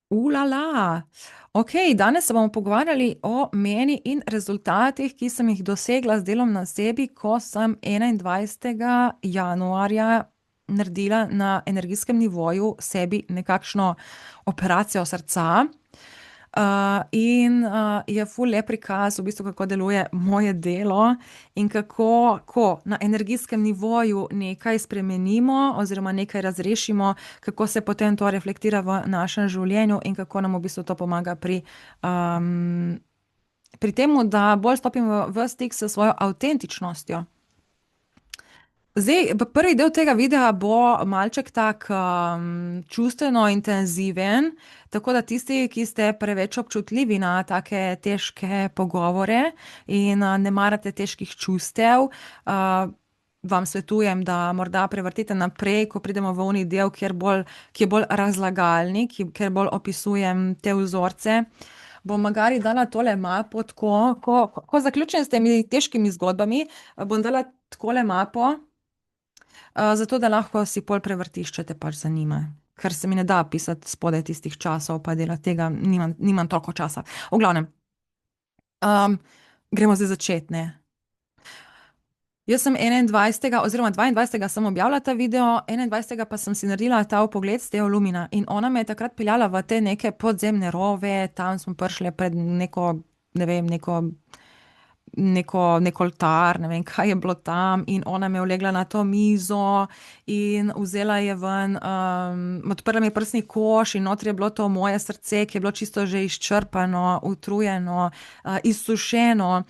Ulala. Ok, danes se bomo pogovarjali o meni in rezultatih, ki sem jih dosegla z delom na sebi, ko sem 21. januarja naredila na energijskem nivoju sebi nekakšno operacijo srca. Je ful lep prikaz, v bistvu, kako deluje moje delo in kako, ko na energijskem nivoju nekaj spremenimo oziroma nekaj razrešimo, kako se potem to reflektira v našem življenju in kako nam v bistvu to pomaga pri tem, da bolj stopimo v stik s svojo avtentičnostjo. Zdaj, prvi del tega videa bo malček tak čustveno intenziven, tako da tisti, ki ste preveč občutljivi na take težke pogovore in ne marate težkih čustev, vam svetujem, da morda prevrtite naprej, ko pridemo v oni del, ki je bolj razlagalni, kjer bolj opisujem te vzorce. Bom magari dala tole mapo, ko zaključim s temi težkimi zgodbami, bom dala takole mapo. Zato da lahko si pol prevrtiš, če te pač zanima. Ker se mi ne da pisati spodaj tistih časov, pa delati tega, nimam toliko časa. V glavnem, gremo zdaj začeti, ne. Jaz sem 21. oziroma 22. sem objavila ta video, 21. pa sem si naredila ta vpogled s Teo Lumina in ona me je takrat peljala v te neke podzemne rove, tam smo prišli pred neko, ne vem, nek oltar, ne vem, kaj je bilo tam, in ona me je ulegla na to mizo in vzela je ven, odprla mi je prsni koš in notri je bilo to moje srce, ki je bilo čisto že izčrpano, utrujeno, izsušeno.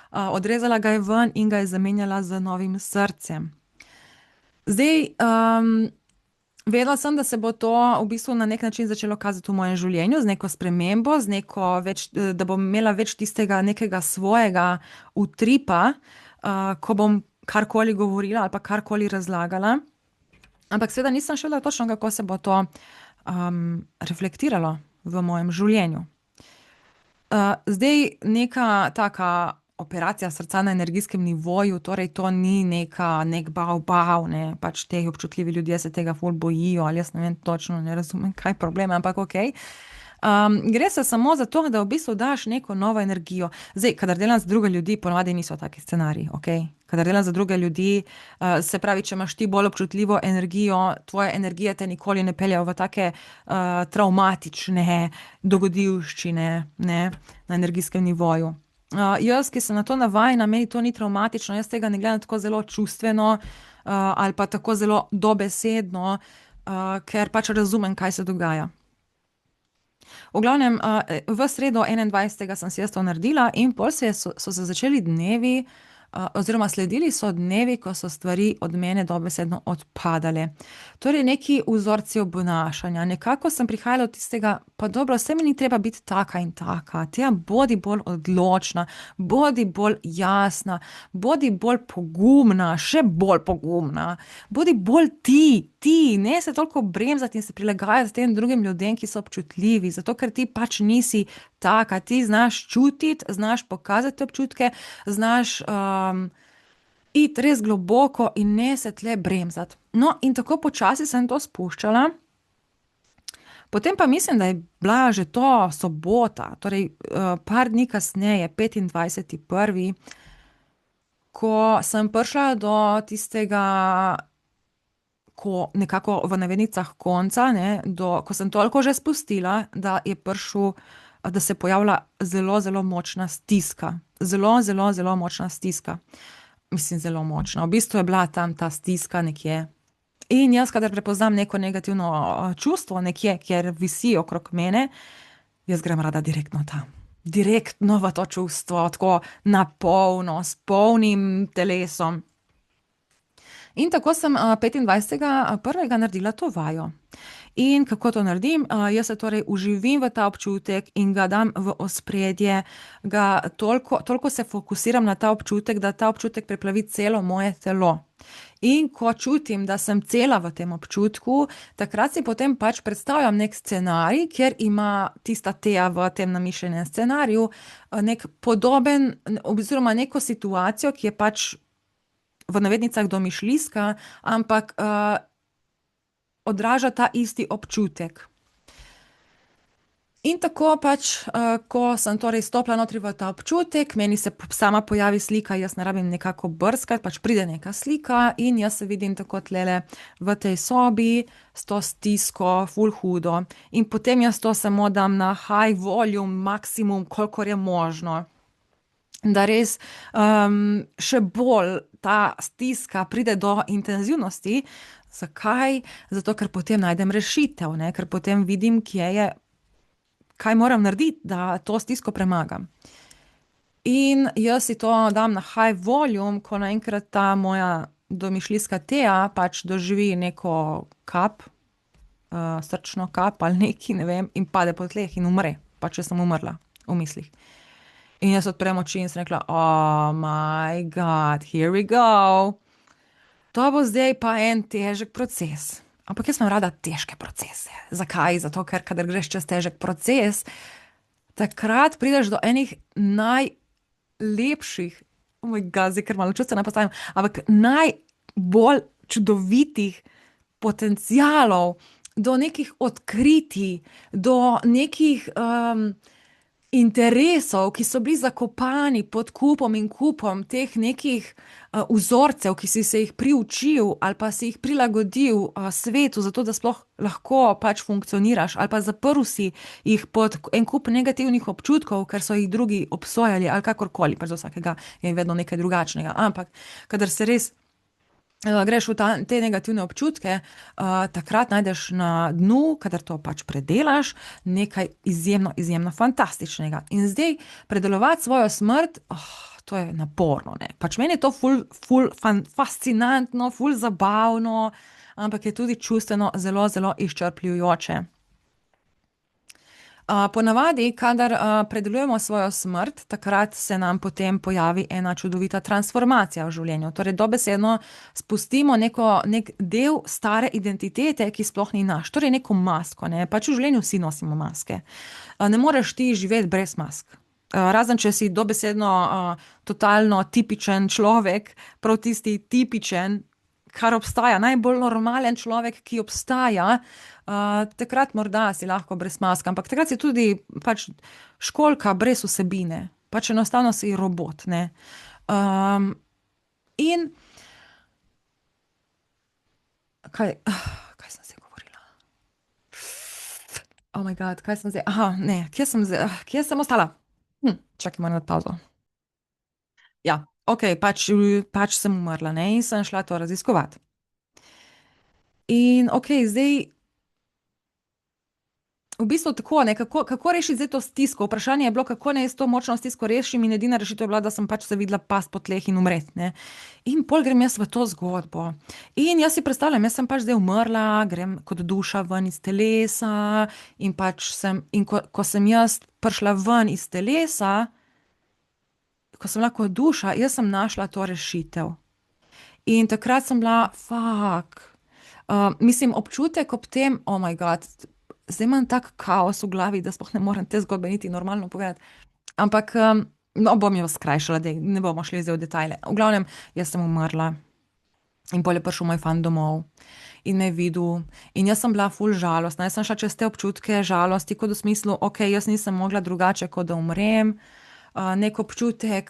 Odrezala ga je ven in ga je zamenjala z novim srcem. Zdaj, vedela sem, da se bo to v bistvu na nek način začelo kazati v mojem življenju, z neko spremembo, da bom imela več tistega nekega svojega utripa, ko bom karkoli govorila ali pa karkoli razlagala. Ampak seveda nisem še vedela točno, kako se bo to reflektiralo v mojem življenju. Zdaj, neka taka operacija srca na energijskem nivoju, torej to ni nek bav, ne, pač te občutljivi ljudje se tega ful bojijo, ali jaz ne vem točno, ne razumem, kaj je problem, ampak okej. Gre se samo za to, da v bistvu daš neko novo energijo. Zdaj, kadar delam za druge ljudi, ponavadi niso taki scenariji, okej? Kadar delam za druge ljudi, se pravi, če imaš ti bolj občutljivo energijo, tvoje energije te nikoli ne peljejo v take travmatične dogodivščine, ne, na energijskem nivoju. Jaz, ki sem na to navajena, meni to ni travmatično, jaz tega ne gledam tako zelo čustveno, ali pa tako zelo dobesedno, ker pač razumem, kaj se dogaja. V glavnem, v sredo 21. sem si jaz to naredila in pol so se začeli dnevi, oziroma sledili so dnevi, ko so stvari od mene dobesedno odpadale. Torej neki vzorci obnašanja, nekako sem prihajala od tistega, pa dobro, saj mi ni treba biti taka in taka, Teja, bodi bolj odločna, bodi bolj jasna, bodi bolj pogumna, še bolj pogumna, bodi bolj ti, ne se toliko bremzati in se prilagajati tem drugim ljudem, ki so občutljivi, zato ker ti pač nisi taka, ti znaš čutiti, znaš pokazati občutke, znaš iti res globoko in ne se tle bremzati. No, in tako počasi sem to spuščala. Potem pa mislim, da je bila že to sobota, torej par dni kasneje, 25.1., ko sem prišla do tistega, ko nekako v navednicah konca, ne, ko sem toliko že spustila, da se je pojavila zelo, zelo močna stiska. Zelo, zelo, zelo močna stiska. Mislim, zelo močna. V bistvu je bila tam ta stiska nekje. In jaz, kadar prepoznam neko negativno čustvo nekje, kjer visi okrog mene, jaz grem rada direktno tam. Direktno v to čustvo, tako na polno, s polnim telesom. In tako sem 25.1. naredila to vajo. In kako to naredim? Jaz se torej uživim v ta občutek in ga dam v ospredje, toliko se fokusiram na ta občutek, da ta občutek preplavi celo moje telo. In ko čutim, da sem cela v tem občutku, takrat si potem pač predstavljam nek scenarij, kjer ima tista Teja v tem namišljenem scenariju nek podoben, oziroma neko situacijo, ki je pač v navednicah domišljijska, ampak odraža ta isti občutek. In tako pač, ko sem torej stopila notri v ta občutek, meni se sama pojavi slika, jaz ne rabim nekako brskati, pač pride neka slika in jaz se vidim tako tlele v tej sobi s to stisko, ful hudo. In potem jaz to samo dam na high volume, maksimum, kolikor je možno. Da res še bolj ta stiska pride do intenzivnosti. Zakaj? Zato, ker potem najdem rešitev, ne? Ker potem vidim, kje je, kaj moram narediti, da to stisko premagam. In jaz si to dam na high volume, ko naenkrat ta moja domišljijska Teja pač doživi neko kap, srčno kap ali neki, ne vem, in pade po tleh in umre. Pač jaz sem umrla v mislih. In jaz odprem oči in sem rekla, oh my God, here we go. To bo zdaj pa en težek proces. Ampak jaz imam rada težke procese. Zakaj? Zato, ker kadar greš čez težek proces, takrat prideš do enih najlepših, oh moj bog, zdaj ker malo čustveno postavim, ampak najbolj čudovitih potencialov, do nekih odkritij, do nekih interesov, ki so bili zakopani pod kupom in kupom teh nekih vzorcev, ki si se jih priučil ali pa si jih prilagodil svetu, zato da sploh lahko pač funkcioniraš, ali pa zaprl si jih pod en kup negativnih občutkov, ker so jih drugi obsojali ali kakorkoli, pač za vsakega je vedno nekaj drugačnega. Ampak, kadar se res greš v te negativne občutke, takrat najdeš na dnu, kadar to pač predelaš, nekaj izjemno, izjemno fantastičnega. In zdaj predelovati svojo smrt, to je naporno, ne. Pač meni je to ful fascinantno, ful zabavno, ampak je tudi čustveno zelo, zelo izčrpljujoče. Ponavadi, kadar predelujemo svojo smrt, takrat se nam potem pojavi ena čudovita transformacija v življenju. Torej, dobesedno spustimo nek del stare identitete, ki sploh ni naš. Torej, neko masko, ne. Pač v življenju vsi nosimo maske. Ne moreš ti živeti brez mask. Razen če si dobesedno totalno tipičen človek, prav tisti tipičen, kar obstaja, najbolj normalen človek, ki obstaja, takrat morda si lahko brez maske, ampak takrat si tudi pač školjka brez vsebine. Pač enostavno si robot, ne. In kaj sem zdaj govorila? Oh my God, kaj sem zdaj? Aha, ne, kje sem ostala? Čakaj, moram dati pavzo. Ja, okej, pač sem umrla, ne, in sem šla to raziskovati. In okej, zdaj v bistvu tako, ne, kako rešiti zdaj to stisko? Vprašanje je bilo, kako naj jaz to močno stisko rešim, in edina rešitev je bila, da sem pač se videla past po tleh in umret, ne. In pol grem jaz v to zgodbo. In jaz si predstavljam, jaz sem pač zdaj umrla, grem kot duša ven iz telesa in pač ko sem jaz prišla ven iz telesa, ko sem bila kot duša, jaz sem našla to rešitev. In takrat sem bila, mislim, občutek ob tem, oh my God, zdaj imam tak kaos v glavi, da sploh ne morem te zgodbe niti normalno povedati. Ampak, no, bom jo skrajšala, ne bomo šli zdaj v detajle. V glavnem, jaz sem umrla in pol je prišel moj fant domov in me je videl in jaz sem bila ful žalostna. Jaz sem šla čez te občutke žalosti, kot v smislu, okej, jaz nisem mogla drugače, kot da umrem. Neki občutek,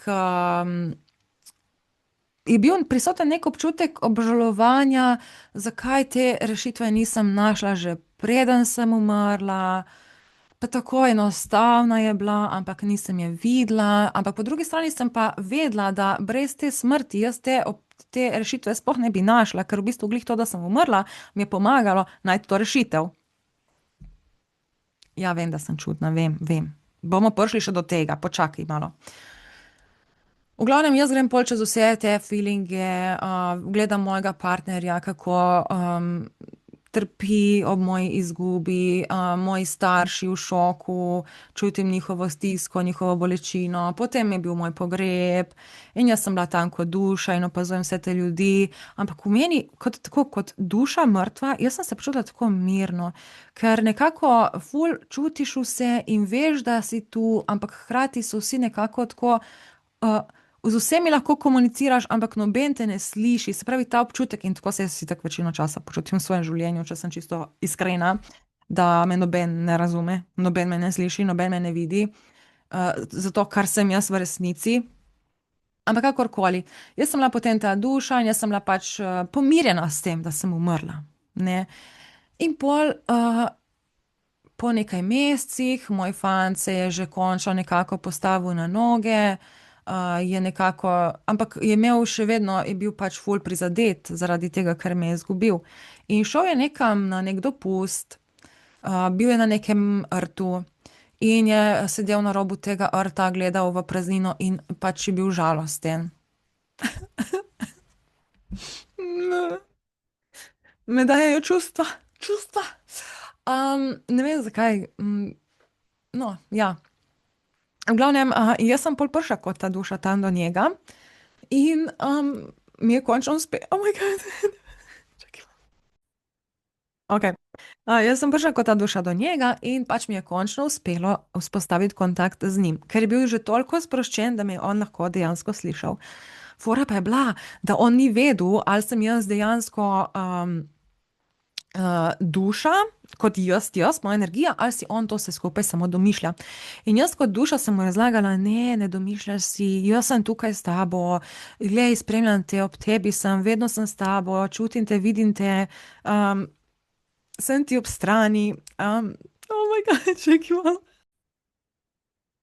je bil prisoten neki občutek obžalovanja, zakaj te rešitve nisem našla že preden sem umrla. Pa tako enostavna je bila, ampak nisem je videla. Ampak po drugi strani sem pa vedela, da brez te smrti jaz te rešitve sploh ne bi našla, ker v bistvu glih to, da sem umrla, mi je pomagalo najti to rešitev. Ja, vem, da sem čudna, vem. Bomo prišli še do tega, počakaj malo. V glavnem, jaz grem pol čez vse te feelinge, gledam mojega partnerja, kako trpi ob moji izgubi, moji starši v šoku, čutim njihovo stisko, njihovo bolečino, potem je bil moj pogreb in jaz sem bila tam kot duša in opazujem vse te ljudi, ampak v meni, tako kot duša mrtva, jaz sem se počutila tako mirno, ker nekako ful čutiš vse in veš, da si tu, ampak hkrati so vsi nekako tako, z vsemi lahko komuniciraš, ampak noben te ne sliši, se pravi ta občutek, in tako se jaz itak večino časa počutim v svojem življenju, če sem čisto iskrena. da me noben ne razume, noben me ne sliši, noben me ne vidi, zato kar sem jaz v resnici. Ampak kakorkoli, jaz sem bila potem ta duša in jaz sem bila pač pomirjena s tem, da sem umrla. Ne? In pol, po nekaj mesecih, moj fant se je že končno nekako postavil na noge, je nekako, ampak je imel še vedno, je bil pač ful prizadet zaradi tega, ker me je izgubil. In šel je nekam na nek dopust, bil je na nekem rtu in je sedel na robu tega rta, gledal v praznino in pač je bil žalosten. Me dajejo čustva, čustva. Ne vem zakaj. No, ja. V glavnem, jaz sem pol prišla kot ta duša tam do njega in mi je končno uspelo. Oh moj bog. Čakaj. Okay. Jaz sem prišla kot ta duša do njega in pač mi je končno uspelo vzpostaviti kontakt z njim, ker je bil že toliko sproščen, da me je on lahko dejansko slišal. Fora pa je bila, da on ni vedel, ali sem jaz dejansko duša, kot jaz, moja energija, ali si on to vse skupaj samo domišlja. In jaz kot duša sem mu razlagala, ne, ne domišljaš si, jaz sem tukaj s tabo, glej, spremljam te, ob tebi sem, vedno sem s tabo, čutim te, vidim te, sem ti ob strani. Oh moj bog, čakaj malo.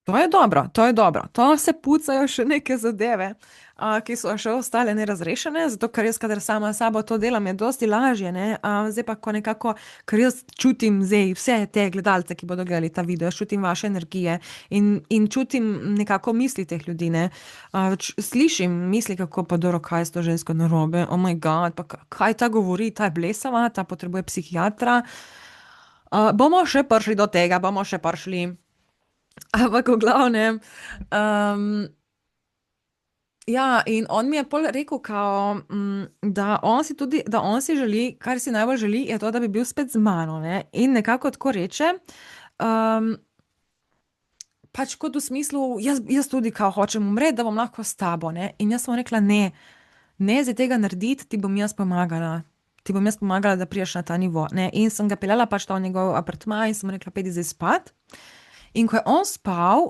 To je dobro, to je dobro. To se pucajo še neke zadeve, ki so še ostale nerazrešene, zato ker jaz, kadar sama s sabo to delam, je dosti lažje, ne. Zdaj pa, ko nekako, ker jaz čutim zdaj vse te gledalce, ki bodo gledali ta video, jaz čutim vaše energije in čutim nekako misli teh ljudi, ne. Slišim misli, kako pa dobro, kaj je s to žensko narobe, oh my god, pa kaj ta govori, ta je blesava, ta potrebuje psihiatra. Bomo še prišli do tega, bomo še prišli. Ampak v glavnem, ja, in on mi je pol rekel, kao, da on si tudi, da on si želi, kar si najbolj želi, je to, da bi bil spet z mano, ne, in nekako tako reče, pač kot v smislu, jaz tudi, kao, hočem umreti, da bom lahko s tabo, ne, in jaz sem mu rekla, ne, ne, zdaj tega narediti, ti bom jaz pomagala. Ti bom jaz pomagala, da priješ na ta nivo, ne, in sem ga peljala pač v njegov apartma in sem mu rekla, pojdi zdaj spat. In ko je on spal,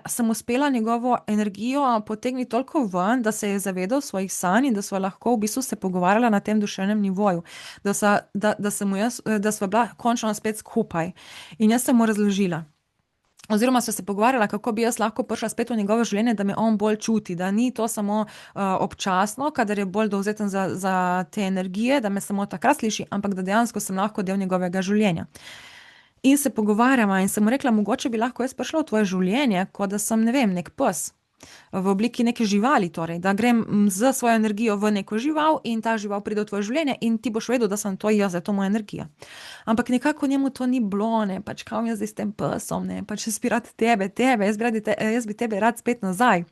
sem uspela njegovo energijo potegniti toliko ven, da se je zavedal svojih sanj in da sva lahko v bistvu se pogovarjala na tem duševnem nivoju. Da sva bila končno spet skupaj. In jaz sem mu razložila. Oziroma sva se pogovarjala, kako bi jaz lahko prišla spet v njegovo življenje, da me on bolj čuti, da ni to samo občasno, kadar je bolj dovzeten za te energije, da me samo takrat sliši, ampak da dejansko sem lahko del njegovega življenja. In se pogovarjava in sem mu rekla, mogoče bi lahko jaz prišla v tvoje življenje, kot da sem, ne vem, nek pes. V obliki neke živali, torej, da grem z svojo energijo v neko žival in ta žival pride v tvoje življenje in ti boš vedel, da sem to jaz, da je to moja energija. Ampak nekako njemu to ni bilo, ne, pač kam jaz zdaj s tem pesom, ne, pač jaz bi rad tebe, jaz bi tebe rad spet nazaj.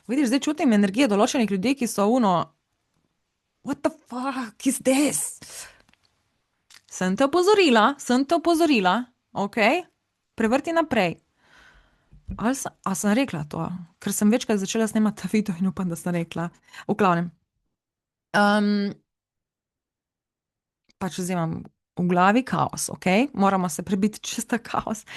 Vidiš, zdaj čutim energije določenih ljudi, ki so what the fuck is this? Sem te opozorila, ok? Prevrti naprej. Ali sem rekla to? Ker sem večkrat začela snemati ta video in upam, da sem rekla. V glavnem. Pač zdaj imam v glavi kaos, ok? Moramo se prebiti čez ta kaos.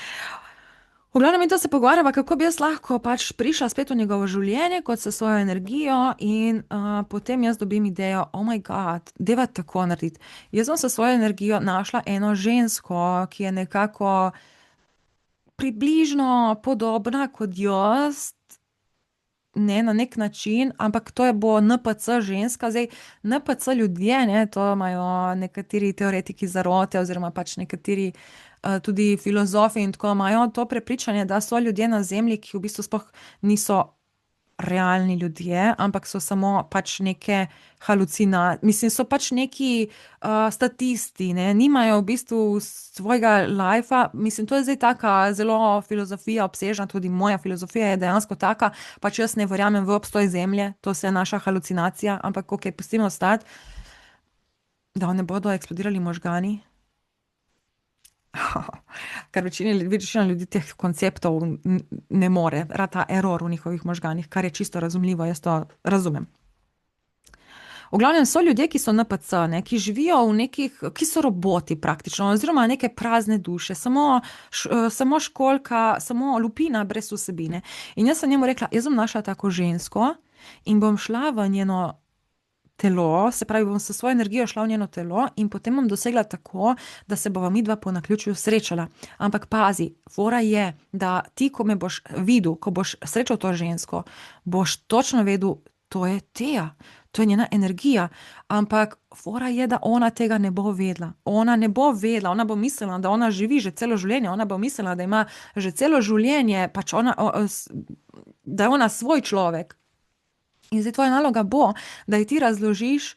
V glavnem in to se pogovarjava, kako bi jaz lahko pač prišla spet v njegovo življenje, kot s svojo energijo in potem jaz dobim idejo, oh my god, deva tako narediti. Jaz sem s svojo energijo našla eno žensko, ki je nekako približno podobna kot jaz, ne na nek način, ampak to bo NPC ženska, zdaj NPC ljudje, ne, to imajo nekateri teoretiki zarote oziroma pač nekateri tudi filozofi in tako imajo to prepričanje, da so ljudje na zemlji, ki v bistvu sploh niso realni ljudje, ampak so samo pač neke mislim, so pač neki statisti, ne, nimajo v bistvu svojega lajfa, mislim, to je zdaj taka zelo filozofija obsežna, tudi moja filozofija je dejansko taka, pač jaz ne verjamem v obstoj zemlje, to se je naša halucinacija, ampak okej, pustimo ostati, da ne bodo eksplodirali možgani. Ker večina ljudi teh konceptov ne more, rata error v njihovih možganih, kar je čisto razumljivo, jaz to razumem. V glavnem so ljudje, ki so NPC, ne, ki živijo v nekih, ki so roboti praktično, oziroma neke prazne duše, samo školjka, samo lupina brez vsebine. In jaz sem njemu rekla, jaz bom našla tako žensko in bom šla v njeno telo, se pravi, bom s svojo energijo šla v njeno telo in potem bom dosegla tako, da se bova midva po naključju srečala. Ampak pazi, fora je, da ti, ko me boš videl, ko boš srečal to žensko, boš točno vedel, to je Teja, to je njena energija. Ampak fora je, da ona tega ne bo vedela. Ona ne bo vedela, ona bo mislila, da ona živi že celo življenje, ona bo mislila, da ima že celo življenje, pač da je ona svoj človek. In zdaj tvoja naloga bo, da ji ti razložiš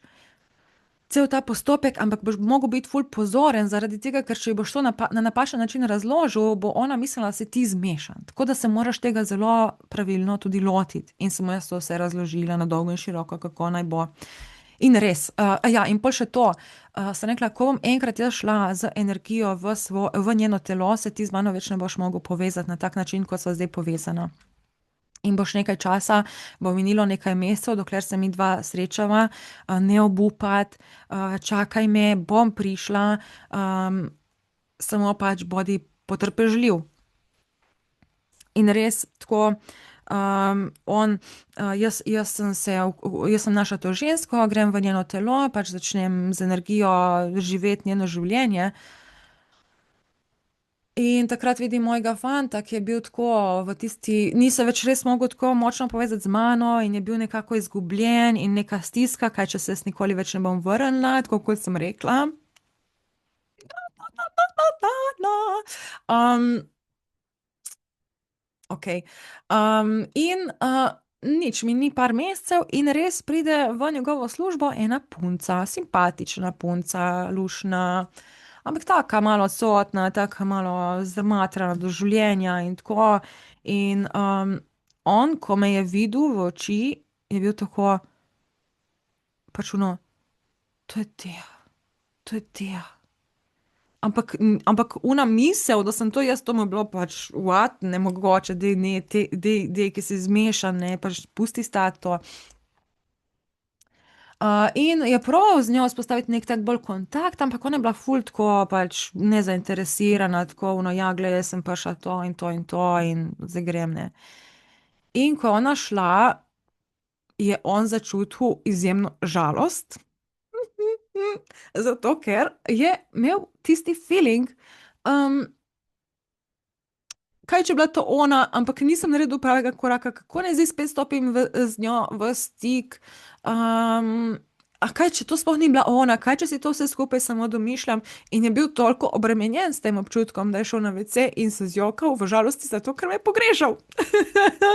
cel ta postopek, ampak boš mogel biti ful pozoren, zaradi tega, ker če ji boš to na napačen način razložil, bo ona mislila, da si ti zmešan. Tako da se moraš tega zelo pravilno tudi lotiti. In sem mu jaz to vse razložila na dolgo in široko, kako naj bo. In res, ja, in pol še to, sem rekla, ko bom enkrat jaz šla z energijo v njeno telo, se ti z mano več ne boš mogel povezati na tak način, kot sva zdaj povezana. In boš nekaj časa, bo minilo nekaj mesecev, dokler se mi dva srečava, ne obupati, čakaj me, bom prišla, samo pač bodi potrpežljiv. In res tako, jaz sem našla to žensko, grem v njeno telo, pač začnem z energijo živeti njeno življenje. In takrat vidim mojega fanta, ki je bil tako ni se več res mogel tako močno povezati z mano in je bil nekako izgubljen in neka stiska, kaj če se jaz nikoli več ne bom vrnila, tako kot sem rekla. Okej. In, nič, mini par mesecev in res pride v njegovo službo ena punca, simpatična punca, luštna, ampak taka malo odsotna, taka malo zamatrana do življenja in tako. In, on, ko me je videl v oči, je bil tako pač ono, to je Teja, to je Teja. Ampak ona misel, da sem to jaz, to mu je bilo pač, what, nemogoče, dej, ne, dej, ki si zmešan, ne, pač pusti stati to. In je prav z njo vzpostaviti nek tak bolj kontakt, ampak ona je bila ful tako pač nezainteresirana, tako ono, ja, glej, jaz sem prišla to in to in to in zdaj grem, ne. In ko je ona šla, je on začutil izjemno žalost, zato ker je imel tisti feeling, kaj če je bila to ona, ampak nisem naredil pravega koraka, kako naj zdaj spet stopim z njo v stik. A kaj, če to sploh ni bila ona, kaj, če si to vse skupaj samo domišljam, in je bil toliko obremenjen s tem občutkom, da je šel na WC in se zjokal v žalosti zato, ker me je pogrešal.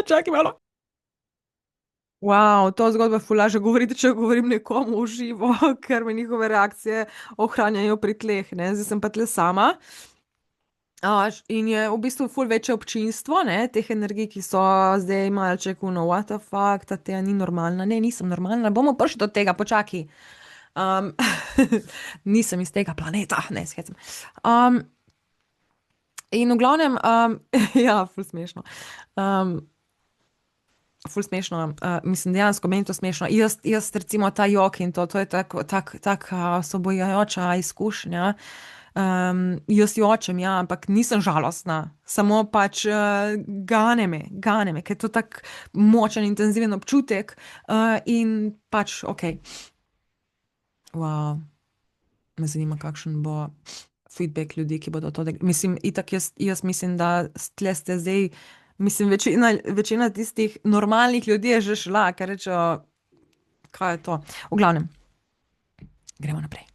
Čakaj malo. Wow, to zgodbo je ful lažje govoriti, če govorim nekomu v živo, ker me njihove reakcije ohranjajo pri tleh, ne, zdaj sem pa tle sama. In je v bistvu ful večje občinstvo, ne, teh energij, ki so zdaj malček, what the fuck, ta Teja ni normalna, ne, nisem normalna, bomo prišli do tega, počakaj. Nisem iz tega planeta, ne, shecam. In v glavnem, ja, ful smešno. Ful smešno, mislim, dejansko meni to smešno. Jaz recimo ta jok in to je taka osvobojajoča izkušnja. Jaz jočem, ja, ampak nisem žalostna, samo pač gane me, ker je to tak močen, intenziven občutek, in pač, okej. Wow. Me zanima, kakšen bo feedback ljudi, ki bodo to, mislim, itak jaz mislim, da tle ste zdaj, mislim, večina tistih normalnih ljudi je že šla, ker rečejo, kaj je to. V glavnem, gremo naprej.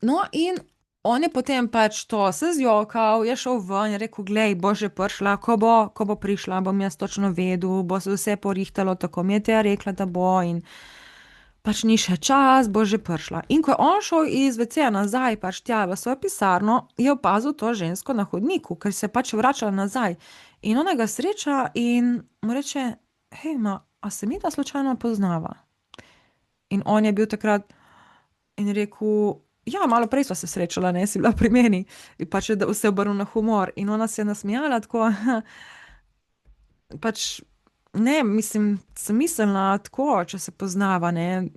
No, in on je potem pač to se zjokal, je šel ven, je rekel, glej, bo že prišla, ko bo prišla, bom jaz točno vedel, bo se vse porihtalo, tako mi je Teja rekla, da bo, in pač ni še čas, bo že prišla. In ko je on šel iz WC-ja nazaj, pač tja v svojo pisarno, je opazil to žensko na hodniku, ker se je pač vračala nazaj. In ona ga sreča in mu reče, hej, a se midva slučajno poznava? In on je bil takrat in je rekel, ja, malo prej sva se srečala, ne, si bila pri meni. In pač je vse obrnil na humor. In ona se je nasmejala tako, pač, ne, mislim, sem mislila tako, če se poznava, ne,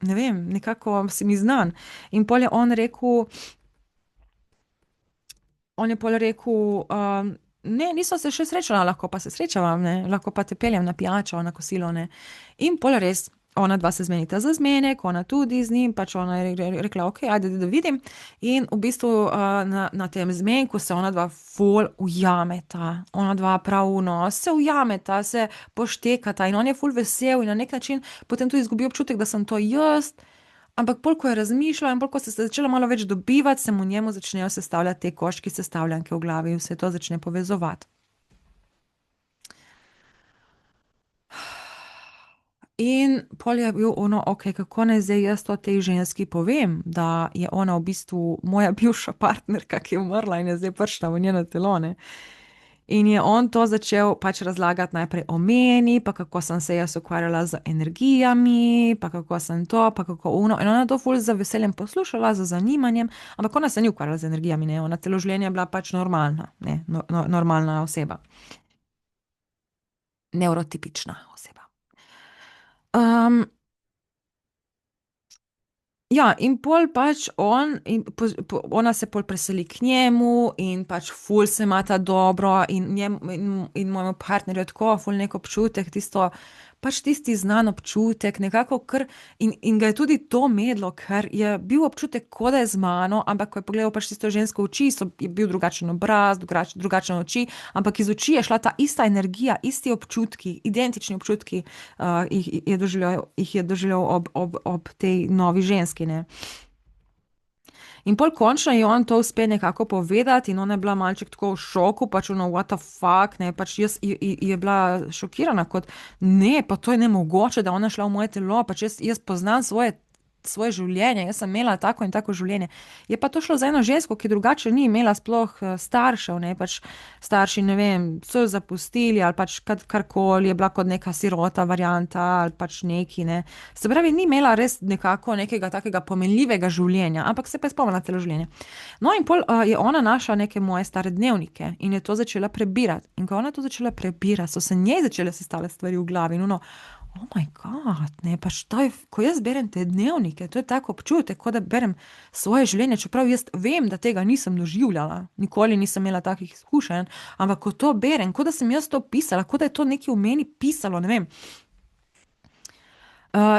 ne vem, nekako si mi znan. In pol je on je pol rekel, ne, nisva se še srečala, lahko pa se srečava, ne, lahko pa te peljem na pijačo, na kosilo, ne. In pol res, ona dva se zmenita za zmenek, ona tudi z njim, pač ona je rekla, ok, ajde, da vidim. In v bistvu na tem zmenku se ona dva ful ujameta, ona dva pravuno se ujameta, se poštekata in on je ful vesel in na nek način potem tudi izgubi občutek, da sem to jaz. Ampak bolj, ko je razmišljal in bolj, ko se je začelo malo več dobivati, se mu njemu začnejo sestavljati te koščki sestavljanke v glavi in vse to začne povezovati. In pol je bil ono, ok, kako naj zdaj jaz to tej ženski povem, da je ona v bistvu moja bivša partnerka, ki je umrla in je zdaj prišla v njeno telo, ne. In je on to začel pač razlagati najprej o meni, pa kako sem se jaz ukvarjala z energijami, pa kako sem to, pa kako ono. In ona je to ful z veseljem poslušala, z zanimanjem, ampak ona se ni ukvarjala z energijami, ne, ona celo življenje je bila pač normalna, ne, normalna oseba, nevrotipična oseba. Um, Ja, in pol pač ona se pol preseli k njemu in pač ful se imata dobro in mojemu partnerju je tako ful nek občutek, pač tisti znan občutek, nekako in ga je tudi to medlo, ker je bil občutek, kot da je z mano, ampak ko je pogledal pač tisto žensko v oči, je bil drugačen obraz, drugačne oči, ampak iz oči je šla ta ista energija, isti občutki, identični občutki, jih je doživljal ob tej novi ženski, ne. In pol končno je on to uspe nekako povedati in ona je bila malček tako v šoku, pač ono, what the fuck, ne, pač je bila šokirana kot, ne, pa to je nemogoče, da ona šla v moje telo, pač jaz poznam svoje življenje, jaz sem imela tako in tako življenje. Je pa to šlo za eno žensko, ki drugače ni imela sploh staršev, ne, pač starši, ne vem, so jo zapustili ali pač karkoli, je bila kot neka sirota varianta ali pač neki, ne. Se pravi, ni imela res nekako nekega takega pomenljivega življenja, ampak se pa je spomnila celo življenje. No, in pol je ona našla neke moje stare dnevnike in je to začela prebirati. In ko je ona to začela prebirati, so se njej začele sestavljati stvari v glavi in ono, oh moj bog, ne, pač to je, ko jaz berem te dnevnike, to je tak občutek, kot da berem svoje življenje, čeprav jaz vem, da tega nisem doživljala, nikoli nisem imela takih izkušenj, ampak ko to berem, kot da sem jaz to pisala, kot da je to nekaj v meni pisalo, ne vem.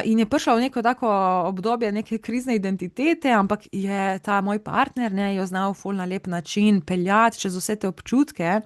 In je prišla v neko tako obdobje neke krizne identitete, ampak je ta moj partner, ne, jo znal ful na lep način peljati čez vse te občutke.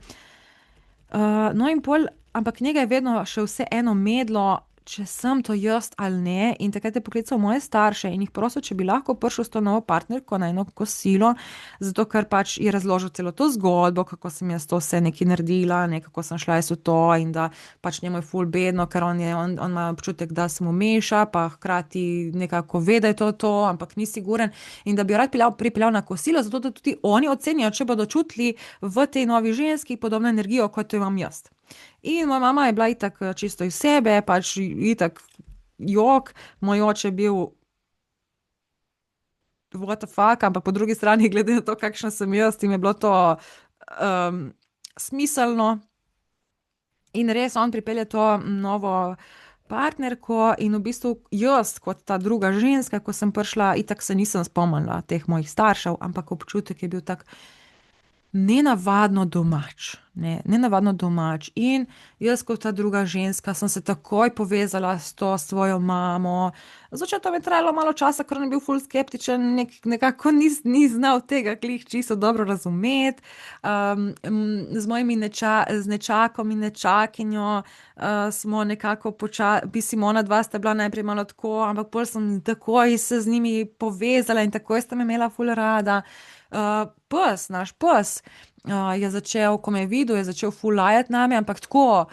No, in pol, ampak njega je vedno še vseeno medlo, če sem to jaz ali ne, in takrat je poklical moje starše in jih prosil, če bi lahko prišel s to novo partnerko na eno kosilo, zato ker pač je razložil celo to zgodbo, kako sem jaz to vse nekaj naredila, ne, kako sem šla jaz v to in da pač njemu je ful bedno, ker on ima občutek, da se mu meša, pa hkrati nekako ve, da je to, ampak ni siguren in da bi jo rad pripeljal na kosilo, zato da tudi oni ocenijo, če bodo čutili v tej novi ženski podobno energijo, kot jo imam jaz. In moja mama je bila itak čisto iz sebe, pač itak jok, moj oče je bil what the fuck, ampak po drugi strani, glede na to, kakšna sem jaz, jim je bilo to smiselno. In res on pripelje to novo partnerko in v bistvu jaz, kot ta druga ženska, ko sem prišla, itak se nisem spomnila teh mojih staršev, ampak občutek je bil tak nenavadno domač, ne, nenavadno domač. In jaz kot ta druga ženska sem se takoj povezala s to svojo mamo. Z očetom je trajalo malo časa, ker on je bil ful skeptičen, nekako ni znal tega glih čisto dobro razumeti. Z mojimi z nečakom in nečakinjo smo nekako mislim, ona dva sta bila najprej malo tako, ampak pol sem takoj se z njimi povezala in takoj sta me imela ful rada. Naš pes, je začel, ko me je videl, je začel ful lajati name, ampak tako,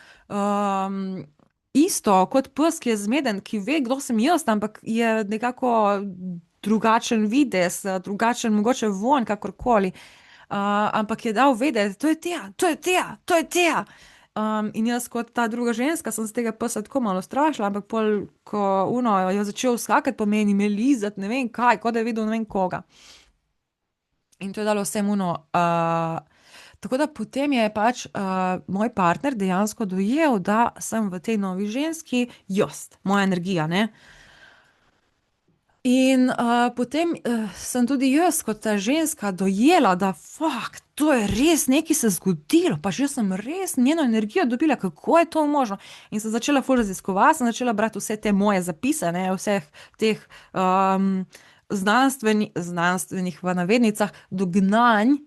isto kot pes, ki je zmeden, ki ve, kdo sem jaz, ampak je nekako drugačen videz, drugačen mogoče vonj, kakorkoli. Ampak je dal vedeti, to je Teja, to je Teja, to je Teja. In jaz kot ta druga ženska sem se tega psa tako malo strašila, ampak pol, ko je začel skakati po meni, me lizati, ne vem kaj, kot da je videl ne vem koga. In to je dalo vse muno. Tako da potem je pač moj partner dejansko dojel, da sem v tej novi ženski jaz, moja energija, ne. In potem sem tudi jaz, kot ta ženska, dojela, da fakt, to je res nekaj se zgodilo, pa že sem res njeno energijo dobila, kako je to možno. In sem začela ful raziskovati, sem začela brati vse te moje zapise, ne, vseh teh znanstvenih v navednicah dognanj,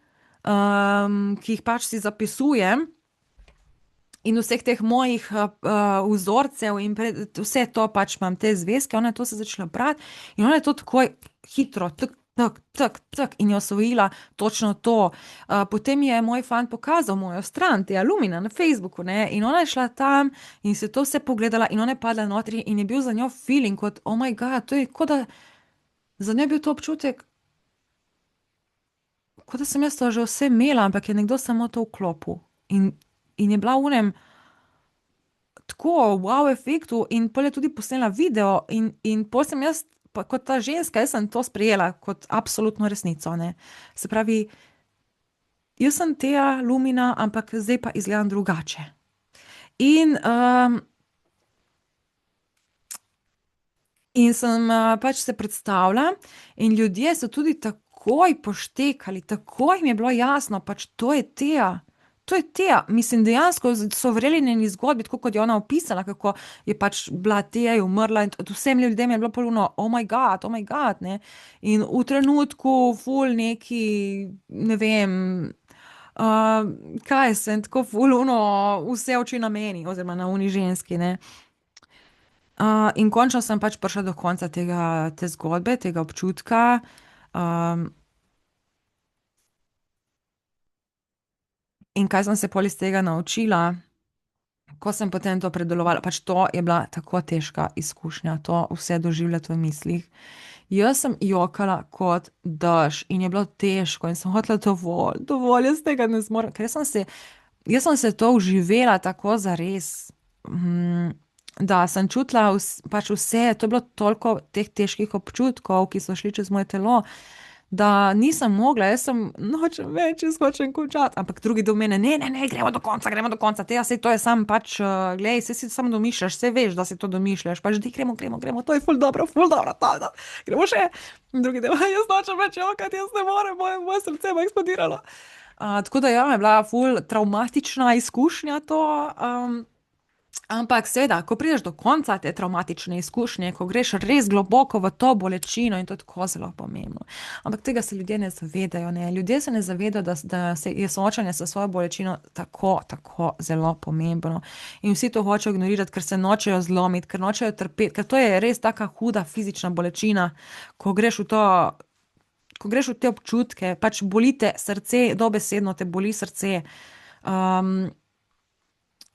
ki jih pač si zapisujem. In vseh teh mojih vzorcev in vse to pač imam te zvezke, ona je to se začela brati in ona je to takoj hitro, tak, tak, tak, tak in je osvojila točno to. Potem je moj fant pokazal mojo stran, te Alumina na Facebooku, ne, in ona je šla tam in se to vse pogledala in ona je padla notri in je bil za njo feeling kot, oh my god, to je kot da, za njo je bil to občutek, kot da sem jaz to že vse imela, ampak je nekdo samo to vklopil. In je bila v unem tako wow efektu in pol je tudi posnela video in pol sem jaz, pa kot ta ženska, jaz sem to sprejela kot absolutno resnico, ne. Se pravi, jaz sem Tea Lumina, ampak zdaj pa izgledam drugače. In, in sem pač se predstavila in ljudje so tudi takoj poštekali, takoj jim je bilo jasno, pač to je Tea. To je Tea, mislim, dejansko so verjeli njeni zgodbi, tako kot je ona opisala, kako je pač bila Tea, je umrla in vsem ljudem je bilo polno, oh my god, ne. In v trenutku ful neki, ne vem, kaj sem, tako ful vse oči na meni, oziroma na uni ženski, ne. In končno sem pač prišla do konca te zgodbe, tega občutka. In kaj sem se pol iz tega naučila, ko sem potem to predelovala, pač to je bila tako težka izkušnja, to vse doživljati v mislih. Jaz sem jokala kot dež in je bilo težko in sem hotela dovolj, dovolj, jaz tega ne zmorem, ker jaz sem se to vživela tako zares, da sem čutila pač vse, to je bilo toliko teh težkih občutkov, ki so šli čez moje telo, da nisem mogla, jaz sem, nočem več, jaz hočem končati, ampak drugi do mene, ne, gremo do konca, te, saj to je sam pač, glej, saj si samo domišljaš, saj veš, da si to domišljaš, pač di, gremo, to je ful dobro, to, gremo še. In drugi del, jaz nočem več jokati, jaz ne morem, moje srce bo eksplodiralo. Tako da ja, je bila ful travmatična izkušnja to, ampak seveda, ko prideš do konca te travmatične izkušnje, ko greš res globoko v to bolečino in to je tako zelo pomembno. Ampak tega se ljudje ne zavedajo, ne. Ljudje se ne zavedajo, da se je soočanje s svojo bolečino tako, tako zelo pomembno. In vsi to hočejo ignorirati, ker se nočejo zlomiti, ker nočejo trpeti, ker to je res taka huda fizična bolečina, ko greš v to, ko greš v te občutke, pač boli te srce, dobesedno te boli srce.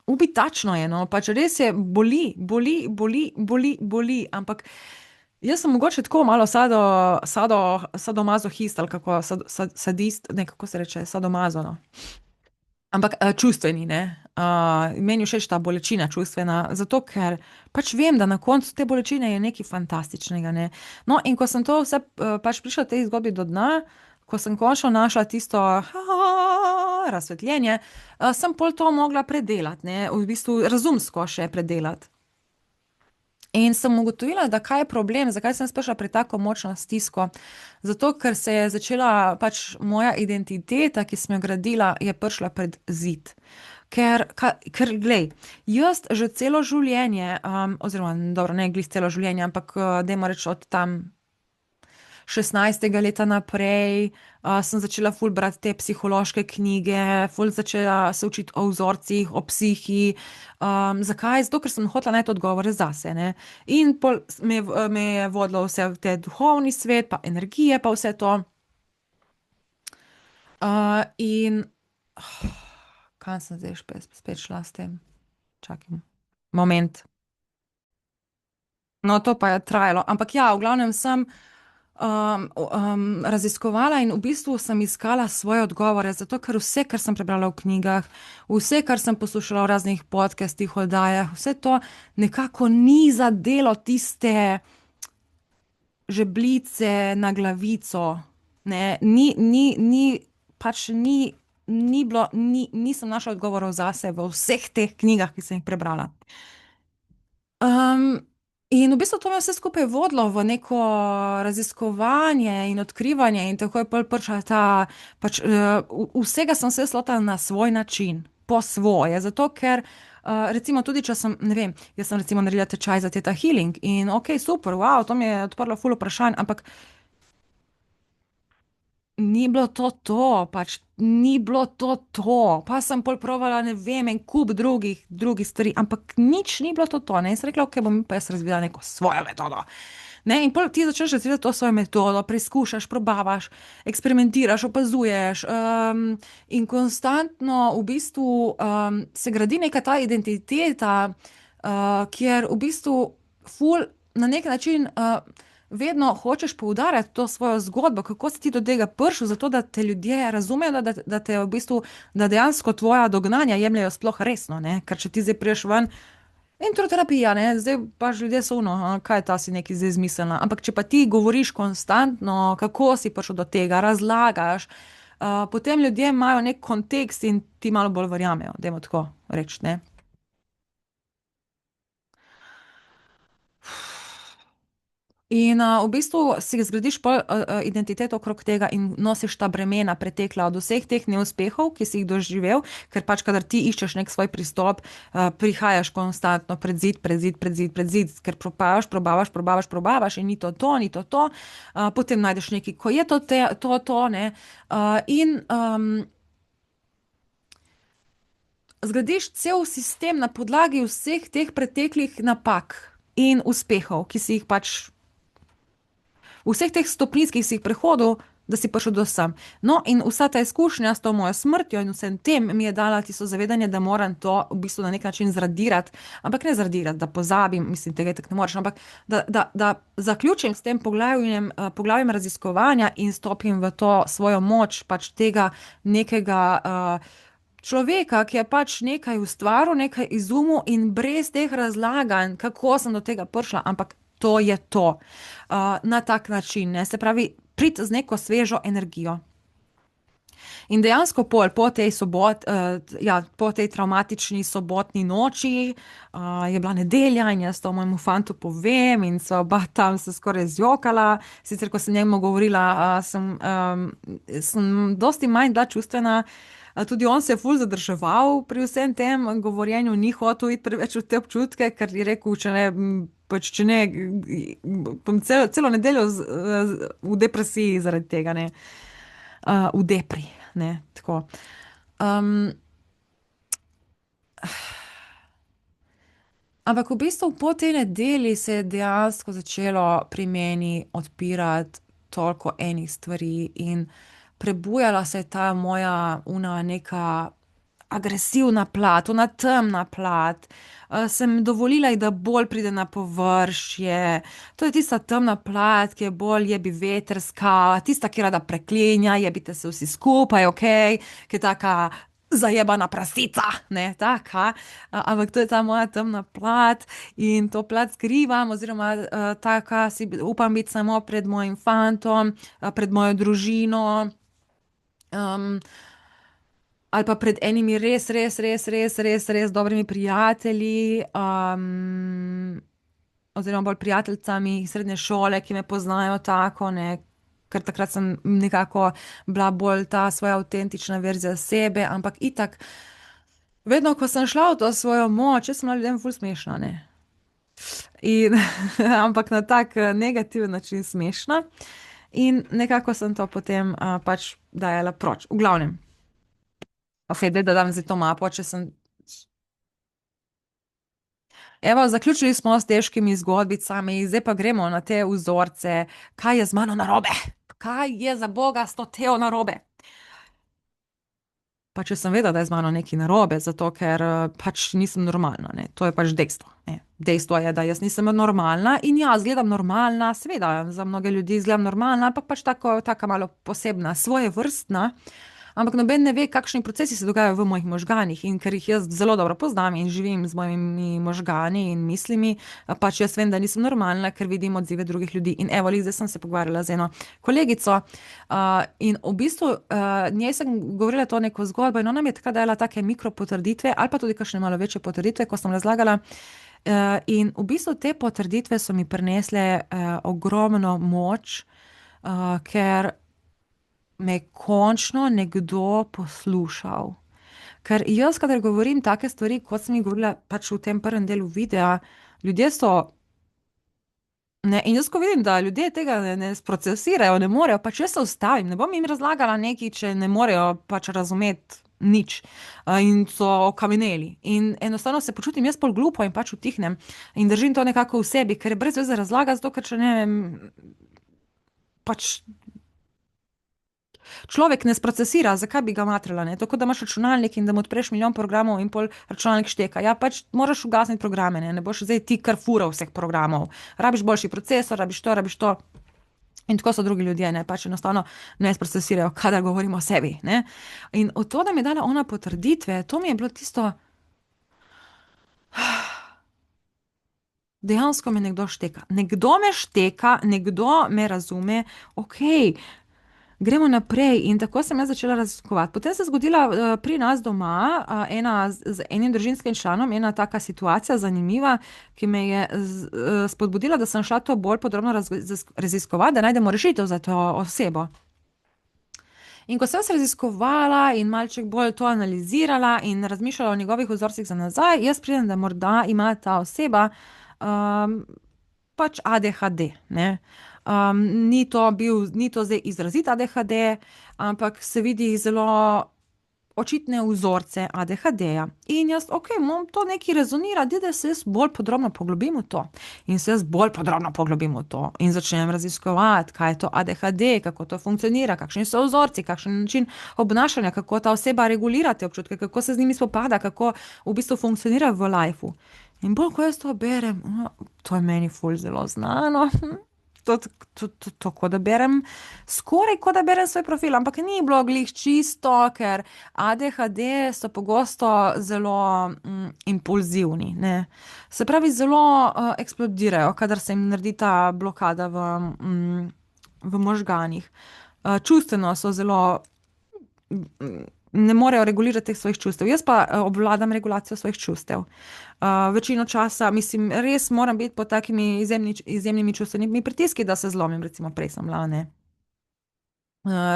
Ubitačno je, no, pač res je, boli, ampak jaz sem mogoče tako malo sadomazohist ali kako, sadist, ne, kako se reče, sadomazo, no. Ampak čustveni, ne. Meni je všeč ta bolečina čustvena, zato ker pač vem, da na koncu te bolečine je nekaj fantastičnega, ne. No, in ko sem to vse pač prišla tej zgodbi do dna, ko sem končno našla tisto razsvetljenje, sem pol to mogla predelati, ne, v bistvu razumsko še predelati. In sem ugotovila, da kaj je problem, zakaj sem jaz prišla pri tako močno stisko. Zato, ker se je začela pač moja identiteta, ki sem jo gradila, je prišla pred zid. Ker glej, jaz že celo življenje, oziroma dobro, ne glih celo življenje, ampak dajmo reči od tam 16. leta naprej, sem začela ful brati te psihološke knjige, ful začela se učiti o vzorcih, o psihi. Zakaj? Zato, ker sem hotela najti odgovore zase, ne. In pol me je vodilo vse v te duhovni svet, pa energije, pa vse to. In kam sem zdaj spet šla s tem? Čakaj, moment. No, to pa je trajalo, ampak ja, v glavnem sem raziskovala in v bistvu sem iskala svoje odgovore, zato ker vse, kar sem prebrala v knjigah, vse, kar sem poslušala v raznih podcastih, oddajah, vse to nekako ni zadelo tiste žebljice na glavico, ne, pač ni bilo, nisem našla odgovorov zase v vseh teh knjigah, ki sem jih prebrala. In v bistvu to me vse skupaj vodilo v neko raziskovanje in odkrivanje, in tako je pol prišla ta, pač, vsega sem se lotila na svoj način, po svoje. Zato, ker recimo tudi, če sem, ne vem, jaz sem recimo naredila tečaj za Theta Healing in ok, super, wow, to mi je odprlo ful vprašanj, ampak ni bilo to, pač ni bilo to. Pa sem pol provala, ne vem, en kup drugih stvari, ampak nič ni bilo to, ne. In sem rekla, ok, bom pa jaz razvila neko svojo metodo. Ne, in pol ti začneš razvijati to svojo metodo, preizkušaš, probavaš, eksperimentiraš, opazuješ, in konstantno v bistvu se gradi neka ta identiteta, kjer v bistvu ful na nek način vedno hočeš poudarjati to svojo zgodbo, kako si ti do tega prišel, zato da te ljudje razumejo, da te v bistvu, da dejansko tvoja dognanja jemljejo sploh resno, ne? Ker če ti zdaj priješ ven, introterapija, ne, zdaj pač ljudje so ono, kaj je ta si neki zdaj izmislila. Ampak če pa ti govoriš konstantno, kako si prišel do tega, razlagaš, potem ljudje imajo nek kontekst in ti malo bolj verjamejo, dajmo tako reči, ne. In v bistvu si zgradiš pol identiteto okrog tega in nosiš ta bremena pretekla od vseh teh neuspehov, ki si jih doživel, ker pač, kadar ti iščeš nek svoj pristop, prihajaš konstantno pred zid, pred zid, pred zid, pred zid, ker probavaš, probavaš, probavaš, probavaš in ni to to, ni to to. Potem najdeš nekaj, ko je to, ne. In zgradiš cel sistem na podlagi vseh teh preteklih napak in uspehov, ki si jih pač vseh teh stopnic, ki si jih prehodil, da si prišel do sem. No, in vsa ta izkušnja s to mojo smrtjo in vsem tem mi je dala tisto zavedanje, da moram to v bistvu na nek način zradirati, ampak ne zradirati, da pozabim, mislim, tega tako ne moreš, ampak da zaključim s tem poglavjem raziskovanja in stopim v to svojo moč, pač tega nekega človeka, ki je pač nekaj ustvaril, nekaj izumil in brez teh razlaganj, kako sem do tega prišla, ampak to je to. Na tak način, ne, se pravi, priti z neko svežo energijo. In dejansko po tej ja, po tej travmatični sobotni noči, je bila nedelja in jaz to mojemu fantu povem in sva oba tam se skoraj zjokala. Sicer, ko sem njemu govorila, sem dosti manj bila čustvena. Tudi on se je ful zadrževal pri vsem tem govorjenju, ni hotel iti preveč v te občutke, ker je rekel, če ne, pač če ne, bom celo nedeljo v depresiji zaradi tega, ne. V depri, ne, tako. Ampak v bistvu po tej nedelji se je dejansko začelo pri meni odpirati toliko enih stvari in prebujala se je ta moja neka agresivna plat, ona temna plat. Sem dovolila ji, da bolj pride na površje. To je tista temna plat, ki je bolj jebivetrska, tista, ki rada preklinja, jebite se vsi skupaj, ok, ki je taka zajebana prasica, ne, taka. Ampak to je ta moja temna plat in to plat skrivam, oziroma taka si upam biti samo pred mojim fantom, pred mojo družino. Ali pa pred enimi res, res, res, res, res, res dobrimi prijatelji, oziroma bolj prijateljicami iz srednje šole, ki me poznajo tako, ne, ker takrat sem nekako bila bolj ta svoja avtentična verzija sebe, ampak itak, vedno, ko sem šla v to svojo moč, jaz sem bila ljudem ful smešna, ne. In ampak na tak negativen način smešna. In nekako sem to potem pač dajala proč. V glavnem. Ok, daj, da dam zdaj to mapo, če sem. Evo, zaključili smo s težkimi zgodbicami, zdaj pa gremo na te vzorce, kaj je z mano narobe? Kaj je za boga s to Teo narobe? Pa če sem vedela, da je z mano nekaj narobe, zato ker pač nisem normalna, ne. To je pač dejstvo, ne. Dejstvo je, da jaz nisem normalna in ja, izgledam normalna, seveda, za mnoge ljudi izgledam normalna, ampak pač taka malo posebna, svojevrstna. Ampak noben ne ve, kakšni procesi se dogajajo v mojih možganih, in ker jih jaz zelo dobro poznam in živim z mojimi možgani in mislimi, pač jaz vem, da nisem normalna, ker vidim odzive drugih ljudi. In evo, zdaj sem se pogovarjala z eno kolegico, in v bistvu njej sem govorila to neko zgodbo in ona mi je takrat dala take mikropotrditve ali pa tudi kakšne malo večje potrditve, ko sem razlagala, In v bistvu te potrditve so mi prinesle ogromno moč, ker me je končno nekdo poslušal. Ker jaz, kadar govorim take stvari, kot sem jih govorila pač v tem prvem delu videa, ljudje so. Ne, in jaz, ko vidim, da ljudje tega ne sprocesirajo, ne morejo, pač jaz se ustavim, ne bom jim razlagala nekaj, če ne morejo pač razumeti nič. In so okameneli. In enostavno se počutim jaz pol glupo in pač utihnem in držim to nekako v sebi, ker je brez veze razlaga, zato ker če ne vem, pač človek ne sprocesira, zakaj bi ga matrala, ne? Tako da imaš računalnik in da mu odpreš milijon programov in pol računalnik šteka. Ja, pač moraš ugasniti programe, ne boš zdaj ti kar fural vseh programov. Rabiš boljši procesor, rabiš to, rabiš to. In tako so drugi ljudje, ne, pač enostavno ne sprocesirajo, kadar govorimo o sebi, ne. In od to, da mi je dala ona potrditve, to mi je bilo tisto, dejansko me nekdo šteka. Nekdo me šteka, nekdo me razume, okej. Gremo naprej, in tako sem jaz začela raziskovati. Potem se je zgodila pri nas doma z enim družinskim članom ena taka situacija zanimiva, ki me je spodbudila, da sem šla to bolj podrobno raziskovati, da najdemo rešitev za to osebo. In ko sem se raziskovala in malček bolj to analizirala in razmišljala o njegovih vzorcih za nazaj, jaz pridem, da morda ima ta oseba pač ADHD, ne. Ni to zdaj izrazit ADHD, ampak se vidi zelo očitne vzorce ADHD-ja. In jaz, to nekaj rezonira, da se jaz bolj podrobno poglobim v to. In se jaz bolj podrobno poglobim v to in začnem raziskovati, kaj je to ADHD, kako to funkcionira, kakšni so vzorci, kakšen način obnašanja, kako ta oseba regulira te občutke, kako se z njimi spopada, kako v bistvu funkcionira v lifeu. In bolj, ko jaz to berem, to je meni ful zelo znano. To, kot da berem, skoraj kot da berem svoj profil, ampak ni bilo glih čisto, ker ADHD so pogosto zelo impulzivni, ne. Se pravi, zelo eksplodirajo, kadar se jim naredi ta blokada v možganih. Čustveno so zelo, ne morejo regulirati teh svojih čustev. Jaz pa obvladam regulacijo svojih čustev. Večino časa, mislim, res moram biti pod takimi izjemnimi čustvenimi pritiski, da se zlomim, recimo prej sem bila, ne.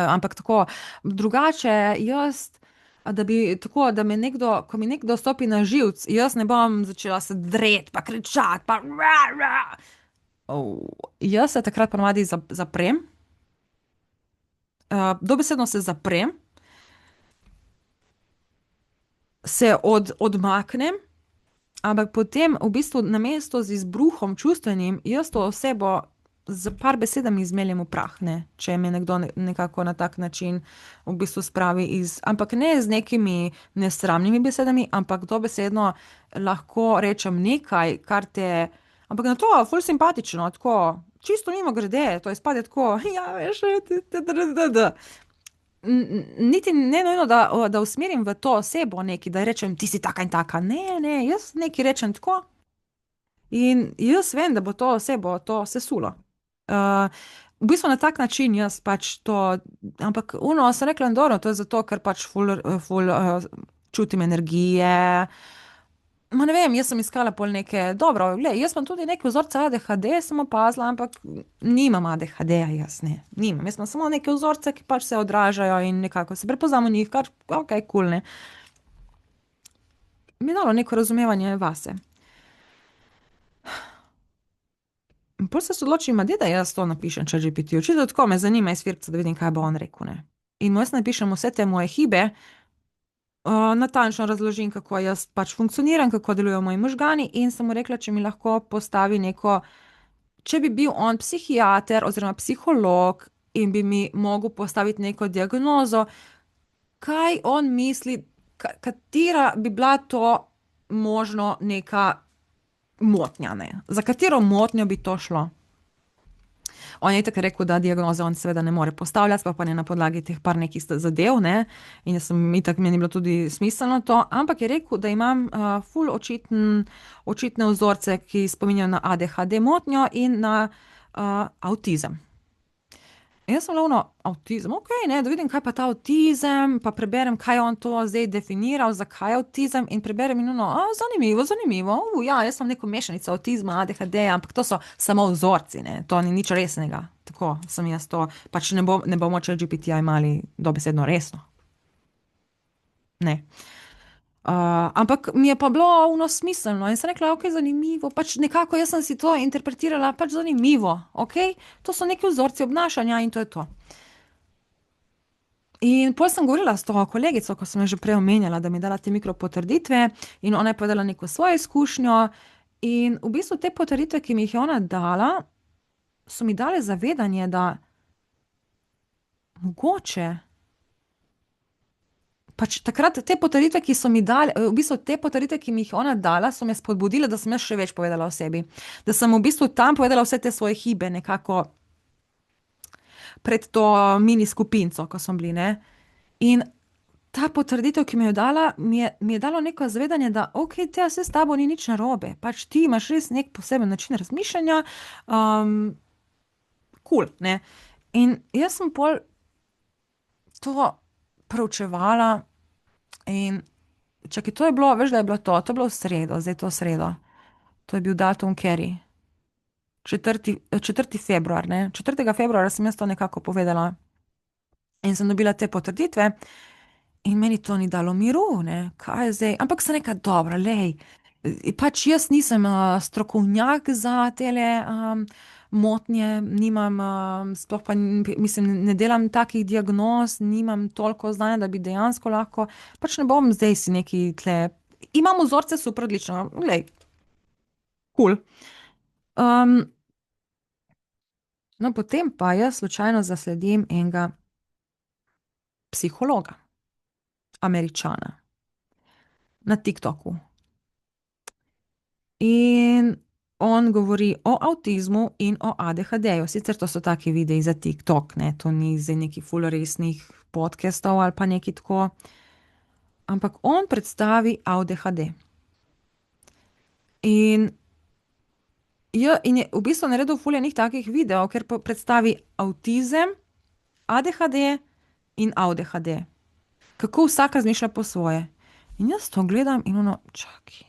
Ampak tako, drugače jaz, da bi tako, da me nekdo, ko mi nekdo stopi na živec, jaz ne bom začela se dreti pa kričati pa . Jaz se takrat ponavadi zaprem, dobesedno se zaprem, se odmaknem, ampak potem v bistvu namesto z izbruhom čustvenim, jaz to osebo z par besedami zmeljem v prah, ne, če me nekdo nekako na tak način v bistvu spravi ampak ne z nekimi nesramnimi besedami, ampak dobesedno lahko rečem nekaj, kar te, ampak na to ful simpatično, tako, čisto mimogrede, to izpade tako, ja, veš, niti ne nujno, da usmerim v to osebo nekaj, da rečem, ti si taka in taka, ne, jaz nekaj rečem tako in jaz vem, da bo to osebo to sesulo. V bistvu na tak način jaz pač to, ampak sem rekla, dobro, to je zato, ker pač ful čutim energije. Ma ne vem, jaz sem iskala pol neke, dobro, glej, jaz imam tudi neke vzorce ADHD, sem opazila, ampak nimam ADHD-ja, jaz ne, nimam, jaz imam samo neke vzorce, ki pač se odražajo in nekako se prepoznam v njih, kar, kul, ne. Mi je dalo neko razumevanje vase. In pol se odločim, da jaz to napišem ChatGPT-ju, čisto tako me zanima iz firca, da vidim, kaj bo on rekel, ne. In mu jaz napišem vse te moje hibe, natančno razložim, kako jaz pač funkcioniram, kako delujejo moji možgani, in sem mu rekla, če mi lahko postavi neko, če bi bil on psihiater oziroma psiholog in bi mi mogel postaviti neko diagnozo, kaj on misli, katera bi bila to možno neka motnja, ne, za katero motnjo bi to šlo. On je itak rekel, da diagnoze on seveda ne more postavljati, pa ne na podlagi teh par nekih zadev, ne, in jaz sem itak, meni je bilo tudi smiselno to, ampak je rekel, da imam ful očitne vzorce, ki spominjajo na ADHD motnjo in na avtizem. In jaz sem lovno avtizem, ok, ne, da vidim, kaj pa ta avtizem, pa preberem, kaj je on to zdaj definiral, zakaj je avtizem in preberem in ono, zanimivo, zanimivo, ja, jaz sem neko mešanico avtizma, ADHD, ampak to so samo vzorci, ne, to ni nič resnega. Tako sem jaz to, pač ne bomo ChatGPT-ja imeli dobesedno resno. Ne. Ampak mi je pa bilo ono smiselno in sem rekla, ok, zanimivo, pač nekako jaz sem si to interpretirala, pač zanimivo, ok, to so neki vzorci obnašanja in to je to. In potem sem govorila s to kolegico, ko sem jo že prej omenjala, da mi je dala te mikropotrditve, in ona je povedala neko svojo izkušnjo. In v bistvu te potrditve, ki mi jih je ona dala, so mi dale zavedanje, da mogoče. Pač takrat te potrditve, ki so mi dale, v bistvu te potrditve, ki mi jih je ona dala, so me spodbudile, da sem jaz še več povedala o sebi. Da sem v bistvu tam povedala vse te svoje hibe, nekako pred to mini skupinco, ko smo bili, ne. In ta potrditev, ki mi jo je dala, mi je dalo neko zavedanje, da ok, te vse s tabo ni nič narobe, pač ti imaš res nek poseben način razmišljanja, kul, ne. In jaz sem pol to proučevala in čakaj, to je bilo, veš, da je bilo to je bilo v sredo, zdaj to sredo. To je bil datum Kerry. 4. februar, ne. 4. februarja sem jaz to nekako povedala in sem dobila te potrditve. In meni to ni dalo miru, ne, kaj je zdaj, ampak sem rekla, dobro, lej, pač jaz nisem strokovnjak za tele motnje, nimam, sploh pa mislim, ne delam takih diagnoz, nimam toliko znanja, da bi dejansko lahko, pač ne bom zdaj si neki tle, imam vzorce, super, odlično, lej, kul. No, potem pa jaz slučajno zasledim enega psihologa, Američana, na TikToku. In on govori o avtizmu in o ADHD-ju. Sicer to so taki videi za TikTok, ne, to ni zdaj neki ful resnih podcastov ali pa neki tako. Ampak on predstavi ADHD. In in je v bistvu naredil ful enih takih videov, ker predstavi avtizem, ADHD in ADHD. Kako vsak razmišlja po svoje. In jaz to gledam in ono, čakaj.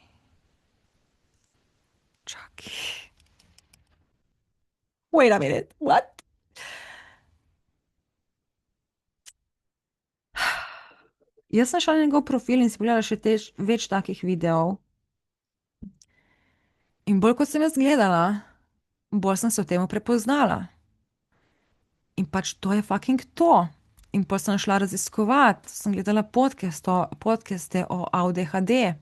Wait a minute, what? Jaz sem šla na njegov profil in si pogledala še več takih videov. In bolj kot sem jaz gledala, bolj sem se v tem prepoznala. In pač to je fucking to. In potem sem šla raziskovati, sem gledala podcaste o ADHD.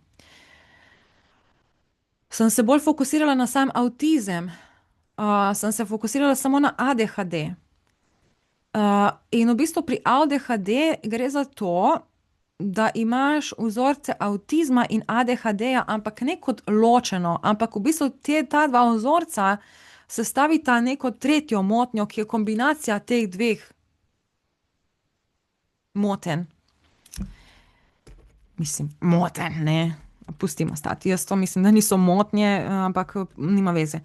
Sem se bolj fokusirala na sam avtizem, sem se fokusirala samo na ADHD. In v bistvu pri ADHD gre za to, da imaš vzorce avtizma in ADHD-ja, ampak ne kot ločeno, ampak v bistvu ta dva vzorca sestavita neko tretjo motnjo, ki je kombinacija teh dveh motenj. Mislim, motenj, ne. Pustimo stati, jaz to mislim, da niso motnje, ampak nima veze.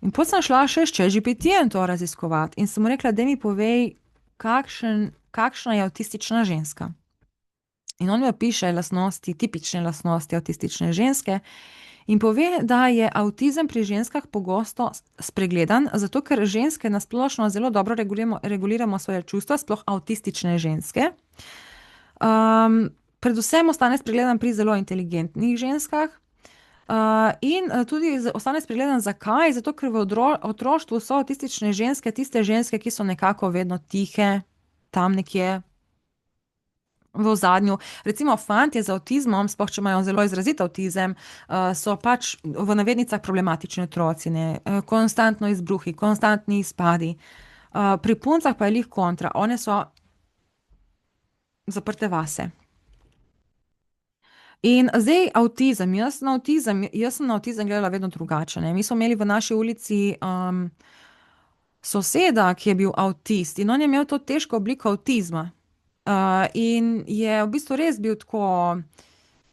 In potem sem šla še s ChatGPT-jem to raziskovati in sem mu rekla, daj mi povej, kakšna je avtistična ženska. In on mi opiše lastnosti, tipične lastnosti avtistične ženske in pove, da je avtizem pri ženskah pogosto spregledan, zato ker ženske na splošno zelo dobro reguliramo svoje čustva, sploh avtistične ženske. Predvsem ostane spregledan pri zelo inteligentnih ženskah. In tudi ostane spregledan zakaj? Zato, ker v otroštvu so avtistične ženske tiste ženske, ki so nekako vedno tihe, tam nekje v ozadju. Recimo fantje z avtizmom, sploh če imajo zelo izrazit avtizem, so pač v navednicah problematični otroci, ne. Konstantno izbruhi, konstantni izpadi. Pri puncah pa je glih kontra, one so zaprte vase. In zdaj avtizem, jaz sem na avtizem gledala vedno drugače, ne. Mi smo imeli v naši ulici soseda, ki je bil avtist in on je imel to težko obliko avtizma. In je v bistvu res bil tako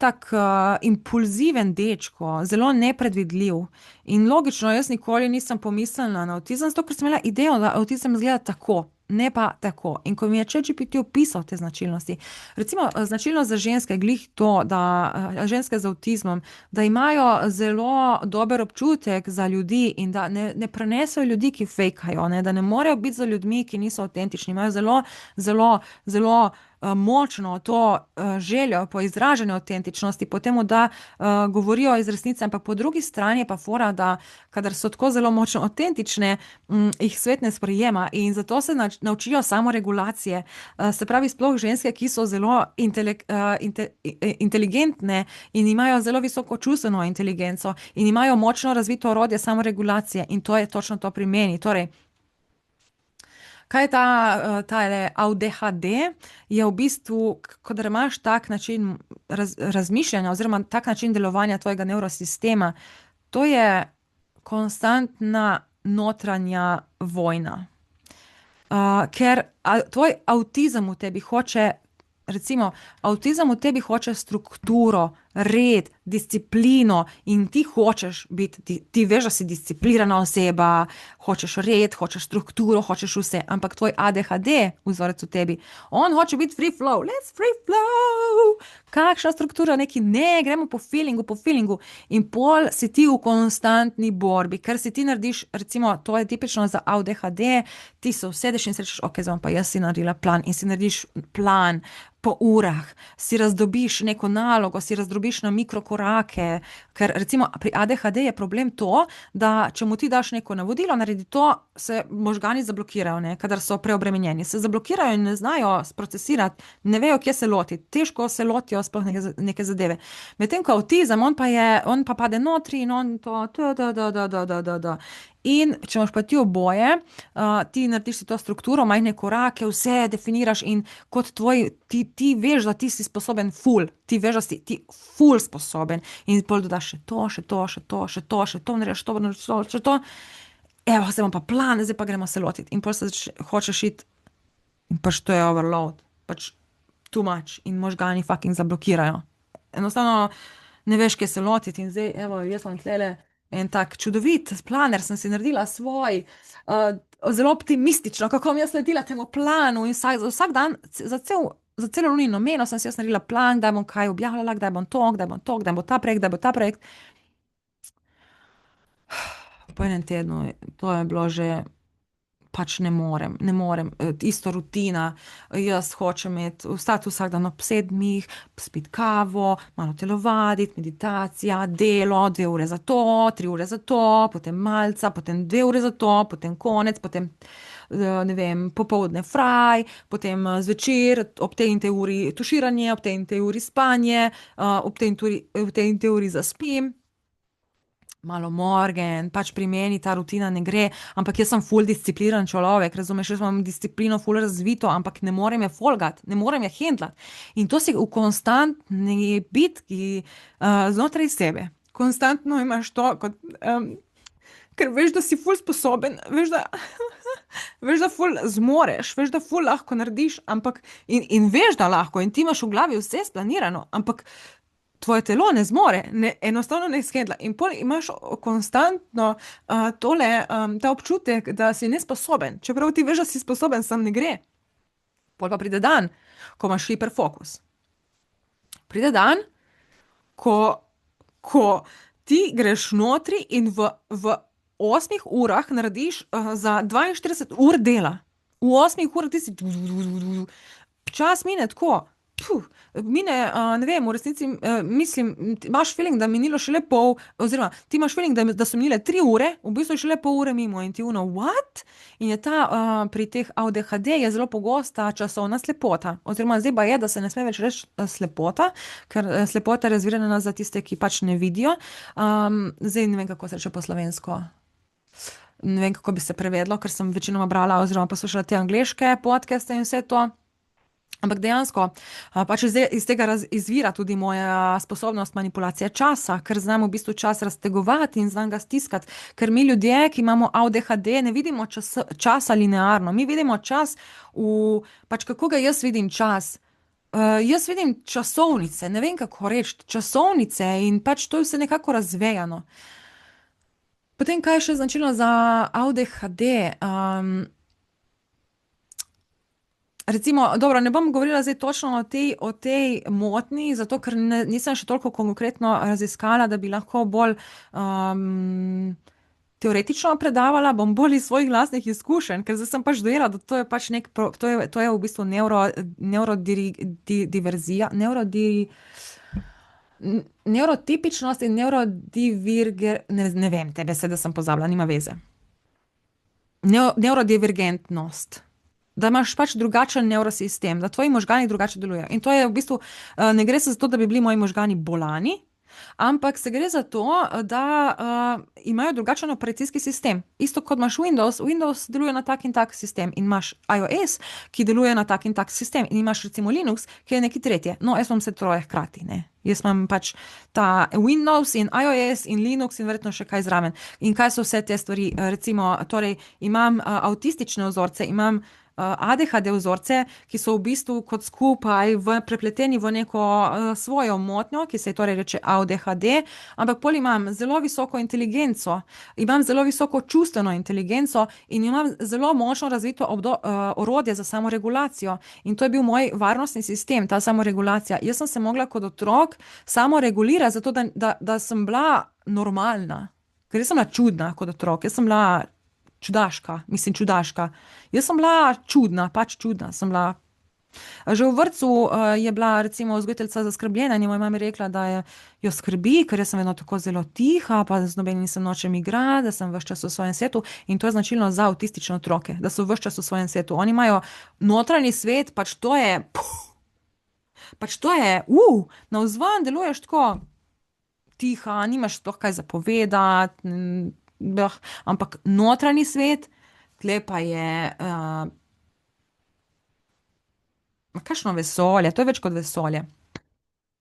tak impulziven dečko, zelo nepredvidljiv. In logično, jaz nikoli nisem pomislila na avtizem, zato ker sem imela idejo, da avtizem izgleda tako. ne pa tako. In ko mi je ChatGPT opisal te značilnosti, recimo značilnost za ženske je glih to, da ženske z avtizmom, da imajo zelo dober občutek za ljudi in da ne prenesejo ljudi, ki fejkajo, ne, da ne morejo biti za ljudmi, ki niso avtentični, imajo zelo, zelo, zelo močno to željo po izražanju avtentičnosti, potem, da govorijo iz resnice, ampak po drugi strani je pa fora, da kadar so tako zelo močno avtentične, jih svet ne sprejema in zato se naučijo samoregulacije. Se pravi, sploh ženske, ki so zelo inteligentne in imajo zelo visoko čustveno inteligenco in imajo močno razvito orodje samoregulacije in to je točno to pri meni. Torej, kaj je ta ADHD? Je v bistvu, kot da imaš tak način razmišljanja oziroma tak način delovanja tvojega nevrosistema, to je konstantna notranja vojna. Ker tvoj avtizem v tebi hoče, recimo, avtizem v tebi hoče strukturo, red, disciplino in ti hočeš biti, ti veš, da si disciplinirana oseba, hočeš red, hočeš strukturo, hočeš vse, ampak tvoj ADHD, vzorec v tebi, on hoče biti free flow, let's free flow, kakšna struktura, neki ne, gremo po feelingu in pol si ti v konstantni borbi, ker si ti narediš, recimo, to je tipično za ADHD, ti se usedeš in si rečeš, ok, zdaj pa jaz si naredila plan in si narediš plan po urah, si razdobiš neko nalogo, si razdrobiš na mikrokorake, ker recimo pri ADHD je problem to, da če mu ti daš neko navodilo, naredi to, se možgani zablokirajo, ne, kadar so preobremenjeni, se zablokirajo in ne znajo sprocesirati, ne vejo, kje se loti, težko se lotijo sploh neke zadeve. Medtem ko avtizem, on pa pade notri in on to In če imaš pa ti oboje, ti narediš si to strukturo, majhne korake, vse definiraš in kot ti veš, da ti si sposoben ful, ti veš, da si ti ful sposoben in pol dodaš še to, narediš to, še to. Evo, zdaj imam pa plan, zdaj pa gremo se lotiti. In pol se hočeš iti in pač to je overload, pač too much in možgani fucking zablokirajo. Enostavno ne veš, kje se lotiti in zdaj, evo, jaz sem tlele en tak čudovit planer, sem si naredila svoj, zelo optimistično, kako bom jaz sledila temu planu in vsak dan, za celo lunino meno sem si jaz naredila plan, kdaj bom kaj objavljala, kdaj bom to, kdaj bo ta projekt. Po enem tednu, to je bilo že, pač ne morem, isto rutina, jaz hočem vstati vsak dan ob 7, spiti kavo, malo telovaditi, meditacija, delo, 2 ure za to, 3 ure za to, potem malca, potem 2 ure za to, potem konec, potem ne vem, popoldne fraj, potem zvečer, ob tej in tej uri tuširanje, ob tej in tej uri spanje, ob tej in tej uri zaspim. Malo morgen, pač pri meni ta rutina ne gre, ampak jaz sem ful discipliniran človek, razumeš, jaz imam disciplino ful razvito, ampak ne morem je folgati, ne morem je hendlati. In to si v konstantni bitki znotraj sebe. Konstantno imaš to, ker veš, da si ful sposoben, veš, da ful zmoreš, veš, da ful lahko narediš, ampak in veš, da lahko in ti imaš v glavi vse splanirano, ampak tvoje telo ne zmore, enostavno ne skedla. In pol imaš konstantno ta občutek, da si nesposoben. Čeprav ti veš, da si sposoben, sam ne gre. Pol pa pride dan, ko imaš hiperfokus. Pride dan, ko ti greš notri in v 8 urah narediš za 42 ur dela. V 8 urah ti si čas mine tako. Mine, ne vem, v resnici mislim, imaš feeling, da minilo šele pol, oziroma ti imaš feeling, da so minile 3 ure, v bistvu je šele pol ure mimo in ti what? In je pri teh ADHD je zelo pogosta časovna slepota, oziroma zdaj pa je, da se ne sme več reči slepota, ker slepota je razvirana za tiste, ki pač ne vidijo. Zdaj ne vem, kako se reče po slovensko. Ne vem, kako bi se prevedlo, ker sem večinoma brala oziroma poslušala te angleške podcaste in vse to. Ampak dejansko, pač iz tega izvira tudi moja sposobnost manipulacije časa, ker znam v bistvu čas raztegovati in znam ga stiskati, ker mi ljudje, ki imamo ADHD, ne vidimo časa linearno, mi vidimo čas pač kako ga jaz vidim čas. Jaz vidim časovnice, ne vem, kako reči, časovnice in pač to je vse nekako razvejano. Potem, kaj je še značilno za ADHD? recimo, dobro, ne bom govorila zdaj točno o tej motnji, zato ker nisem še toliko konkretno raziskala, da bi lahko bolj teoretično predavala, bom bolj iz svojih lastnih izkušenj, ker zdaj sem pač dojela, da to je pač to je v bistvu neurodiverzija, nevrotipičnost in ne vem, te besede sem pozabila, nima veze. Neurodivergentnost. Da imaš pač drugačen nevrosistem, da tvoji možgani drugače delujejo. In to je v bistvu, ne gre se za to, da bi bili moji možgani bolani, ampak se gre za to, da imajo drugačen operacijski sistem. Isto kot imaš Windows, Windows deluje na tak in tak sistem in imaš iOS, ki deluje na tak in tak sistem in imaš recimo Linux, ki je nekaj tretje. No, jaz imam vse troje hkrati, ne. Jaz imam pač ta Windows in iOS in Linux in verjetno še kaj zraven. In kaj so vse te stvari? Recimo, torej, imam avtistične vzorce, imam ADHD vzorce, ki so v bistvu kot skupaj prepleteni v neko svojo motnjo, ki se ji torej reče ADHD, ampak pol imam zelo visoko inteligenco, imam zelo visoko čustveno inteligenco in imam zelo močno razvito orodje za samoregulacijo. In to je bil moj varnostni sistem, ta samoregulacija. Jaz sem se mogla kot otrok samoregulirati, zato da sem bila normalna. Ker jaz sem bila čudna kot otrok, jaz sem bila čudaška. Jaz sem bila čudna, pač čudna sem bila. Že v vrtcu je bila recimo vzgojiteljica zaskrbljena in je moja mama rekla, da jo skrbi, ker jaz sem vedno tako zelo tiha, pa z nobenim se nočem igrati, da sem ves čas v svojem svetu in to je značilno za avtistične otroke, da so ves čas v svojem svetu. Oni imajo notranji svet, pač to je, navzven deluješ tako tiha, nimaš sploh kaj za povedati, ampak notranji svet, tle pa je kakšno vesolje, to je več kot vesolje.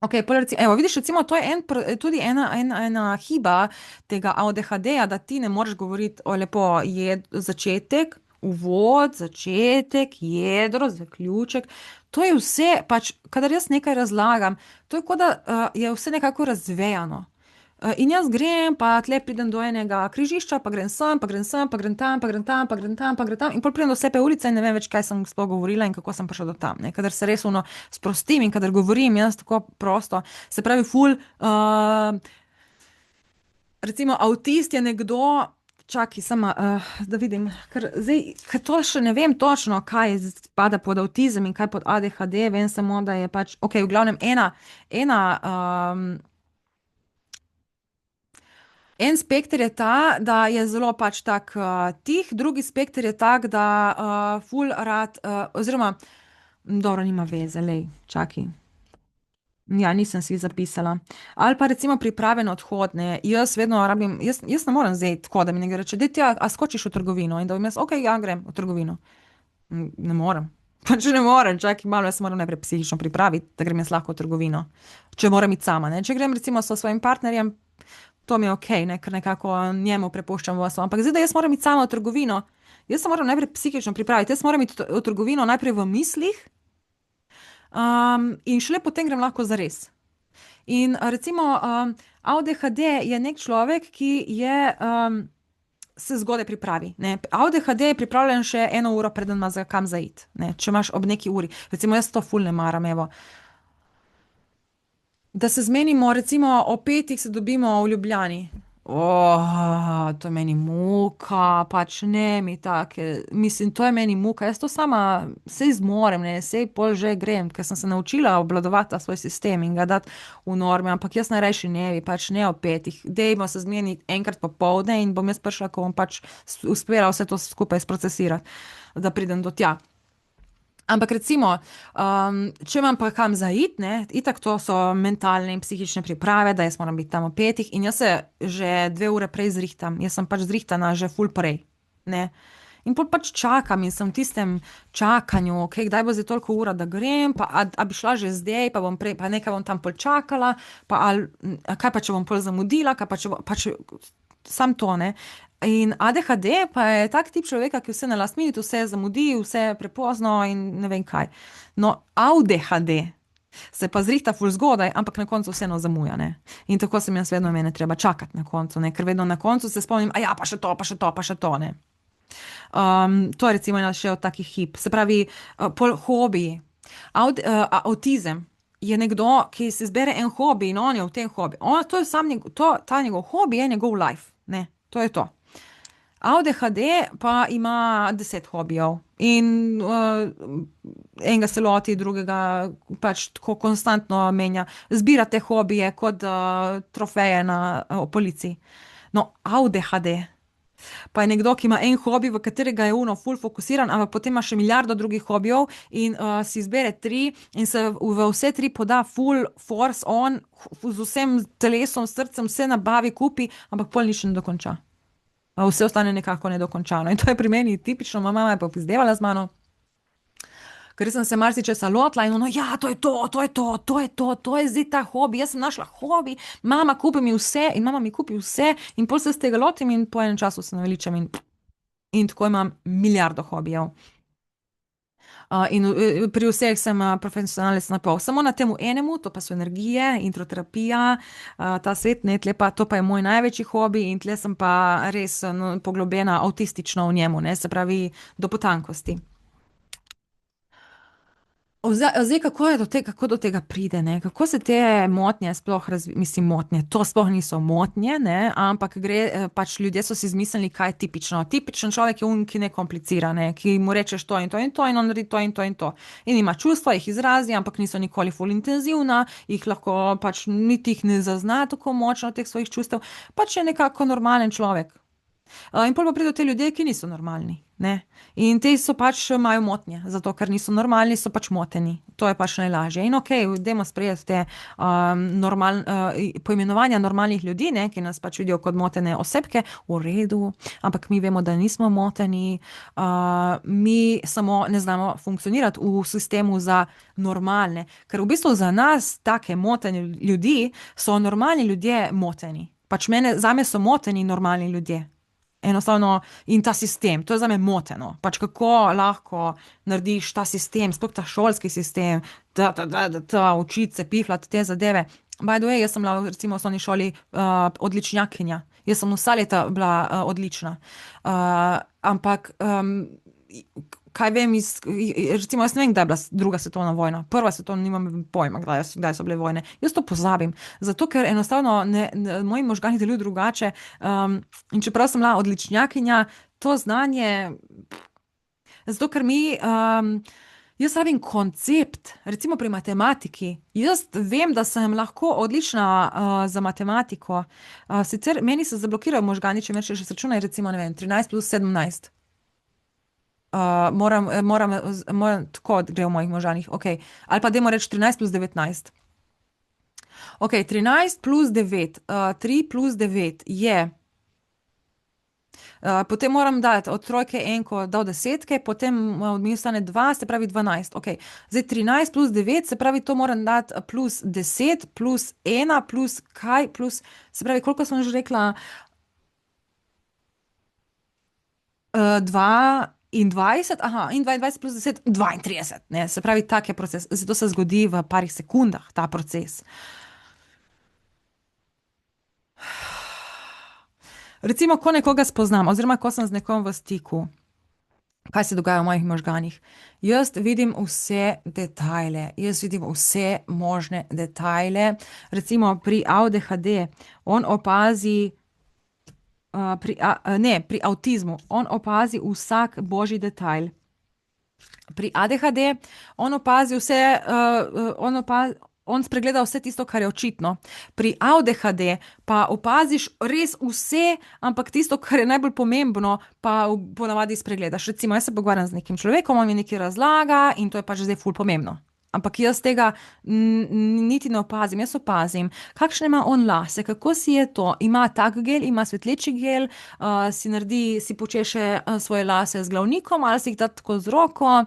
Ok, evo, vidiš, recimo, to je tudi ena hiba tega ADHD-ja, da ti ne moreš govoriti o lepo začetek, uvod, začetek, jedro, zaključek. To je vse, pač, kadar jaz nekaj razlagam, to je kot da je vse nekako razvejano. In jaz grem, pa tle pridem do enega križišča, pa grem sem, pa grem sem, pa grem tam, pa grem tam, pa grem tam, pa grem tam in pol pridem do slepe ulice in ne vem več, kaj sem sploh govorila in kako sem prišla do tam, ne. Kadar se res sprostim in kadar govorim jaz tako prosto, se pravi ful, recimo avtist je nekdo, čakaj, sama, da vidim, ker zdaj, ker to še ne vem točno, kaj spada pod avtizem in kaj pod ADHD, vem samo, da je pač, ok, v glavnem en spekter je ta, da je zelo pač tak tih, drugi spekter je tak, da ful rad, oziroma, dobro, nima veze, lej, čakaj. Ja, nisem si zapisala. Ali pa recimo pripraven odhod, ne, jaz vedno rabim, jaz ne morem zdaj tako, da mi nekdo reče, daj tja, a skočiš v trgovino in da bom jaz, ok, ja, grem v trgovino. Ne morem. Pač ne morem, čakaj malo, jaz moram najprej psihično pripraviti, da grem jaz lahko v trgovino. Če moram iti sama, ne, če grem recimo s svojim partnerjem, to mi je ok, ne, ker nekako njemu prepuščam vodstvo. Ampak zdaj, da jaz moram iti sama v trgovino, jaz se moram najprej psihično pripraviti, jaz moram iti v trgovino najprej v mislih, in šele potem grem lahko zares. In recimo ADHD je nek človek, ki je, se zgodaj pripravi, ne. ADHD je pripravljen še 1 uro, preden ima kam za iti, ne, če imaš ob neki uri. Recimo jaz to ful ne maram, evo. Da se zmenimo, recimo ob 5 se dobimo v Ljubljani. To je meni muka, pač ne mi take, mislim, to je meni muka, jaz to sama sej zmorem, ne, sej pol že grem, ker sem se naučila obvladovati ta svoj sistem in ga dati v norme, ampak jaz najrajši ne bi, pač ne ob 5, dajmo se zmeniti enkrat popoldne in bom jaz prišla, ko bom pač uspela vse to skupaj sprocesirati, da pridem do tja. Ampak recimo, če imam pa kam za iti, ne, itak to so mentalne in psihične priprave, da jaz moram biti tam ob 5 in jaz se že 2 ure prej zrihtam, jaz sem pač zrihtana že ful prej, ne. In pol pač čakam in sem v tistem čakanju, ok, kdaj bo zdaj toliko ura, da grem, pa a bi šla že zdaj, pa bom prej, pa nekaj bom tam pol čakala, pa kaj pa če bom pol zamudila, kaj pa če bom, pač sam to, ne. In ADHD pa je tak tip človeka, ki vse na last minute, vse zamudi, vse prepozno in ne vem kaj. No, ADHD se pa zrihta ful zgodaj, ampak na koncu vseeno zamuja, ne. In tako sem jaz vedno, mene treba čakati na koncu, ne, ker vedno na koncu se spomnim, ja, pa še to, pa še to, pa še to, ne. To je recimo ena še od takih hip. Se pravi, pol hobiji. Avtizem je nekdo, ki si izbere en hobi in on je v tem hobi. To je ta njegov hobi, je njegov life. Ne, to je to. ADHD pa ima 10 hobijev in enega se loti, drugega pač tako konstantno menja. Zbira te hobije kot trofeje na policiji. No, ADHD pa je nekdo, ki ima en hobi, v katerega je uno full fokusiran, ampak potem ima še milijardo drugih hobijev in si izbere tri in se v vse tri poda full force on, z vsem telesom, srcem, vse nabavi, kupi, ampak pol nič ne dokonča. Vse ostane nekako nedokončano. In to je pri meni tipično, moja mama je pa pizdevala z mano, ker sem se marsičesa lotila in ono, ja, to je to, to je to, to je to, to je zdaj ta hobi, jaz sem našla hobi, mama kupi mi vse in mama mi kupi vse in pol se z tega lotim in po enem času se naveličam in tako imam milijardo hobijev. In pri vseh sem profesionalec na pol. Samo na tem enemu, to pa so energije, introterapija, ta svet, ne, tle pa, to pa je moj največji hobi in tle sem pa res no, poglobljena avtistično v njemu, ne, se pravi do potankosti. Zdaj, kako je kako do tega pride, ne? Kako se te motnje sploh mislim, motnje, to sploh niso motnje, ne? Ampak gre, pač ljudje so si izmislili, kaj je tipično. Tipičen človek je ki ne komplicira, ne? Ki mu rečeš to in to in to in on naredi to in to in to. In ima čustva, jih izrazi, ampak niso nikoli ful intenzivna, jih lahko pač niti jih ne zazna tako močno teh svojih čustev. Pač je nekako normalen človek. In pol pa pridejo ti ljudje, ki niso normalni, ne. In ti so pač imajo motnje, zato ker niso normalni, so pač moteni. To je pač najlažje. In okej, dajmo sprejeti te poimenovanja normalnih ljudi, ne, ki nas pač vidijo kot motene osebke, v redu, ampak mi vemo, da nismo moteni, mi samo ne znamo funkcionirati v sistemu za normalne, ker v bistvu za nas take motene ljudi so normalni ljudje moteni. Pač zame so moteni normalni ljudje. Enostavno, in ta sistem, to je zame moteno. Pač kako lahko narediš ta sistem, sploh ta šolski sistem, učiti se, piflati te zadeve. By the way, jaz sem bila recimo v osnovni šoli odličnjakinja. Jaz sem vsa leta bila odlična. Ampak kaj vem recimo jaz ne vem, kdaj je bila druga svetovna vojna. Prva svetovna, nimam pojma, kdaj so bile vojne. Jaz to pozabim. Zato, ker enostavno moji možgani delujejo drugače. In čeprav sem bila odličnjakinja, to znanje, zato, ker jaz rabim koncept, recimo pri matematiki. Jaz vem, da sem lahko odlična za matematiko. Sicer meni se zablokirajo možgani, če mi rečeš, računaj recimo, ne vem, 13 plus 17. Moram, tako gre v mojih možganih, ok. Ali pa dajmo reči 13 plus 19. Ok, 13 plus 9, 3 plus 9 je, potem moram dati od trojke enko do desetke, potem mi ostane 2, se pravi 12, ok. Zdaj 13 plus 9, se pravi, to moram dati plus 10, plus 1, plus kaj, plus, se pravi, koliko sem že rekla, 2 in 20, in 22 plus 10, 32, ne, se pravi, tak je proces, zato se zgodi v parih sekundah, ta proces. Recimo, ko nekoga spoznam, oziroma ko sem z nekom v stiku, kaj se dogaja v mojih možganih? Jaz vidim vse detajle, jaz vidim vse možne detajle. Recimo pri ADHD, on opazi, pri avtizmu, on opazi vsak božji detajl. Pri ADHD, on opazi vse, on spregleda vse tisto, kar je očitno. Pri ADHD pa opaziš res vse, ampak tisto, kar je najbolj pomembno, pa ponavadi spregledaš. Recimo, jaz se pogovarjam z nekim človekom, on mi nekaj razlaga in to je pač zdaj ful pomembno. Ampak jaz tega niti ne opazim, jaz opazim, kakšne ima on lase, kako si je to, ima tak gel, ima svetleči gel, si počeše svoje lase z glavnikom ali si jih da tako z roko,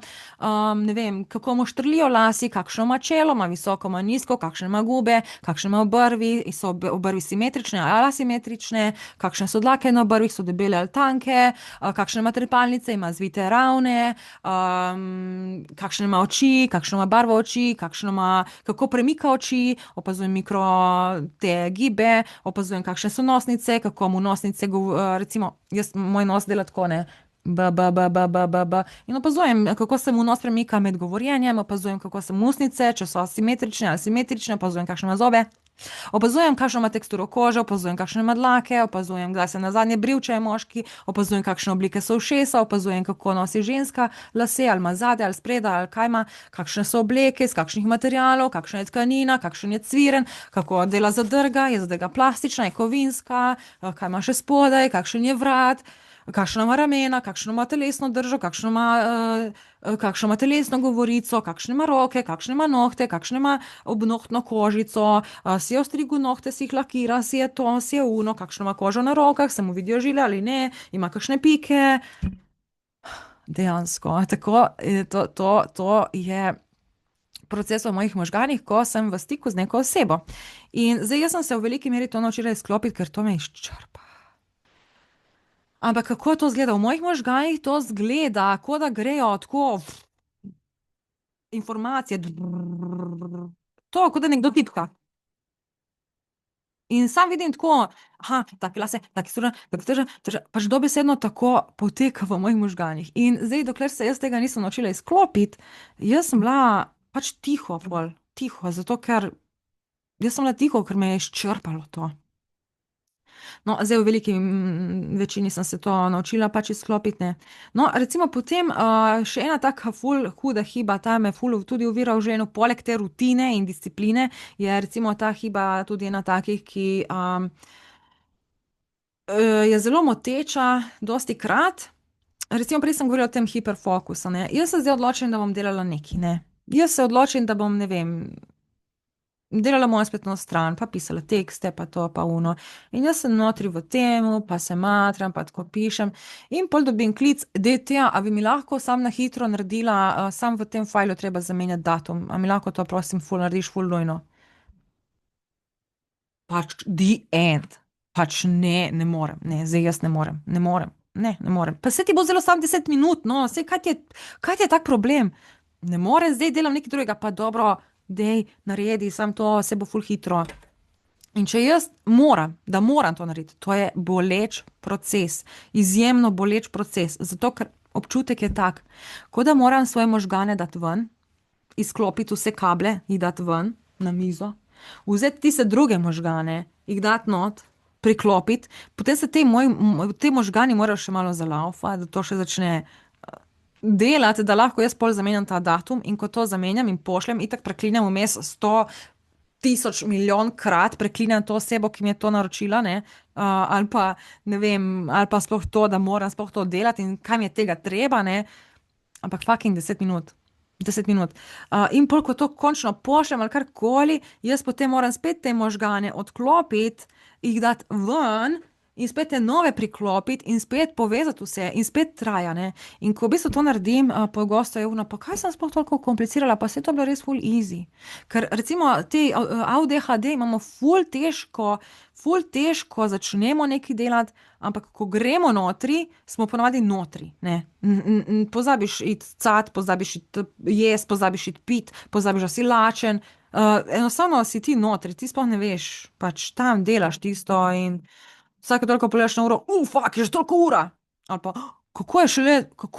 ne vem, kako mu štrlijo lasi, kakšno ima čelo, ima visoko, ima nizko, kakšne ima gube, kakšne ima obrvi, so obrvi simetrične ali asimetrične, kakšne so dlake na obrvih, so debele ali tanke, kakšne ima trepalnice, ima zvite ravne, kakšne ima oči, kakšno ima barvo oči, kako premika oči, opazujem mikro te gibe, opazujem, kakšne so nosnice, kako mu nosnice, recimo, moj nos dela tako, ne, In opazujem, kako se mu nos premika med govorjenjem, opazujem, kako se mu ustnice, če so asimetrične ali simetrične, opazujem, kakšne ima zobe. Opazujem, kakšno ima teksturo kože, opazujem, kakšne ima dlake, opazujem, kdaj se na zadnje bril, če je moški, opazujem, kakšne oblike so ušesa, opazujem, kako nosi ženska lase, ali ima zadaj, ali spredaj, ali kaj ima, kakšne so obleke, iz kakšnih materialov, kakšna je tkanina, kakšen je cviren, kako dela zadrga, je zadrga plastična, je kovinska, kaj ima še spodaj, kakšen je vrat. Kakšno ima ramena, kakšno ima telesno držo, kakšno ima telesno govorico, kakšne ima roke, kakšne ima nohte, kakšne ima obnohtno kožico, si je ostrigel nohte, si jih lakira, si je to, si je uno, kakšno ima kožo na rokah, se mu vidijo žile ali ne, ima kakšne pike. Dejansko, tako, to je proces v mojih možganih, ko sem v stiku z neko osebo. In zdaj jaz sem se v veliki meri to naučila izklopiti, ker to me izčrpa. Ampak kako to zgleda? V mojih možganih to zgleda, kot da grejo tako informacije. To, kot da nekdo tipka. In sam vidim tako, aha, taki lase, taki strujen, taki težen, pač dobesedno tako poteka v mojih možganih. In zdaj, dokler se jaz tega nisem naučila izklopiti, jaz sem bila pač tiho, bolj tiho, zato ker jaz sem bila tiho, ker me je izčrpalo to. No, zdaj v veliki večini sem se to naučila pač izklopiti, ne. No, recimo potem še ena taka ful huda hiba, ta me ful tudi ovira v življenju, poleg te rutine in discipline, je recimo ta hiba tudi ena takih, ki je zelo moteča, dostikrat. Recimo prej sem govorila o tem hiperfokusu, ne. Jaz se zdaj odločim, da bom delala nekaj, ne. Jaz se odločim, da bom, ne vem, delala mojo spletno stran, pa pisala tekste, pa to, pa uno. In jaz sem notri v temu, pa se matram, pa tako pišem. In pol dobim klic, Tja, a bi mi lahko sam na hitro naredila, sam v tem fajlu treba zamenjati datum. A mi lahko to, prosim, ful narediš ful nujno? Pač the end. Pač ne, ne morem, ne, zdaj jaz ne morem, ne morem, ne morem. Pa se ti bo zelo samo 10 minut, no, saj kaj ti je tak problem? Ne morem, zdaj delam nekaj drugega, pa dobro, dej, naredi, sam to, se bo ful hitro. In če jaz moram, da moram to narediti, to je boleč proces, izjemno boleč proces, zato ker občutek je tak, kot da moram svoje možgane dati ven, izklopiti vse kable, jih dati ven na mizo, vzeti tiste druge možgane, jih dati not, priklopiti, potem se te možgani morajo še malo zalaufati, da to še začne delati, da lahko jaz pol zamenjam ta datum in ko to zamenjam in pošljem, itak preklinjam vmes 100 000 milijon krat, preklinjam to osebo, ki mi je to naročila, ne, ali pa ne vem, ali pa sploh to, da moram sploh to delati in kaj mi je tega treba, ne, ampak fucking 10 minut. 10 minut. In pol, ko to končno pošljem ali karkoli, jaz potem moram spet te možgane odklopiti, jih dati ven in spet te nove priklopiti in spet povezati vse in spet traja, ne. In ko v bistvu to naredim, pogosto je ono, pa kaj sem sploh toliko komplicirala, pa saj to je bilo res ful easy. Ker recimo te ADHD imamo ful težko začnemo nekaj delati, ampak ko gremo notri, smo ponavadi notri, ne. Pozabiš iti cat, pozabiš iti jesti, pozabiš iti pit, pozabiš, da si lačen. Enostavno si ti notri, ti sploh ne veš, pač tam delaš tisto in vsake toliko pogledaš na uro, fak, je že toliko ura. Ali pa, kako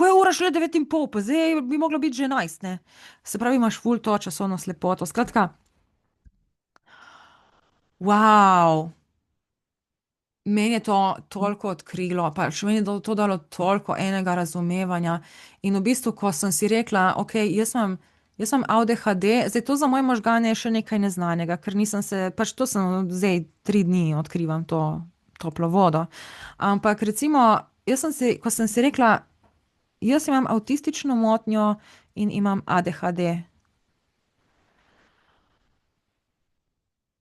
je ura šele 9:30, pa zdaj bi moglo biti že 11, ne. Se pravi, imaš ful to časovno slepoto. Skratka, wow. Meni je to toliko odkrilo, pač meni je to dalo toliko enega razumevanja. In v bistvu, ko sem si rekla, ok, jaz imam ADHD, zdaj to za moje možgane je še nekaj neznanega, ker nisem se, pač to sem zdaj 3 dni odkrivam to toplo vodo. Ampak recimo, ko sem si rekla, jaz imam avtistično motnjo in imam ADHD.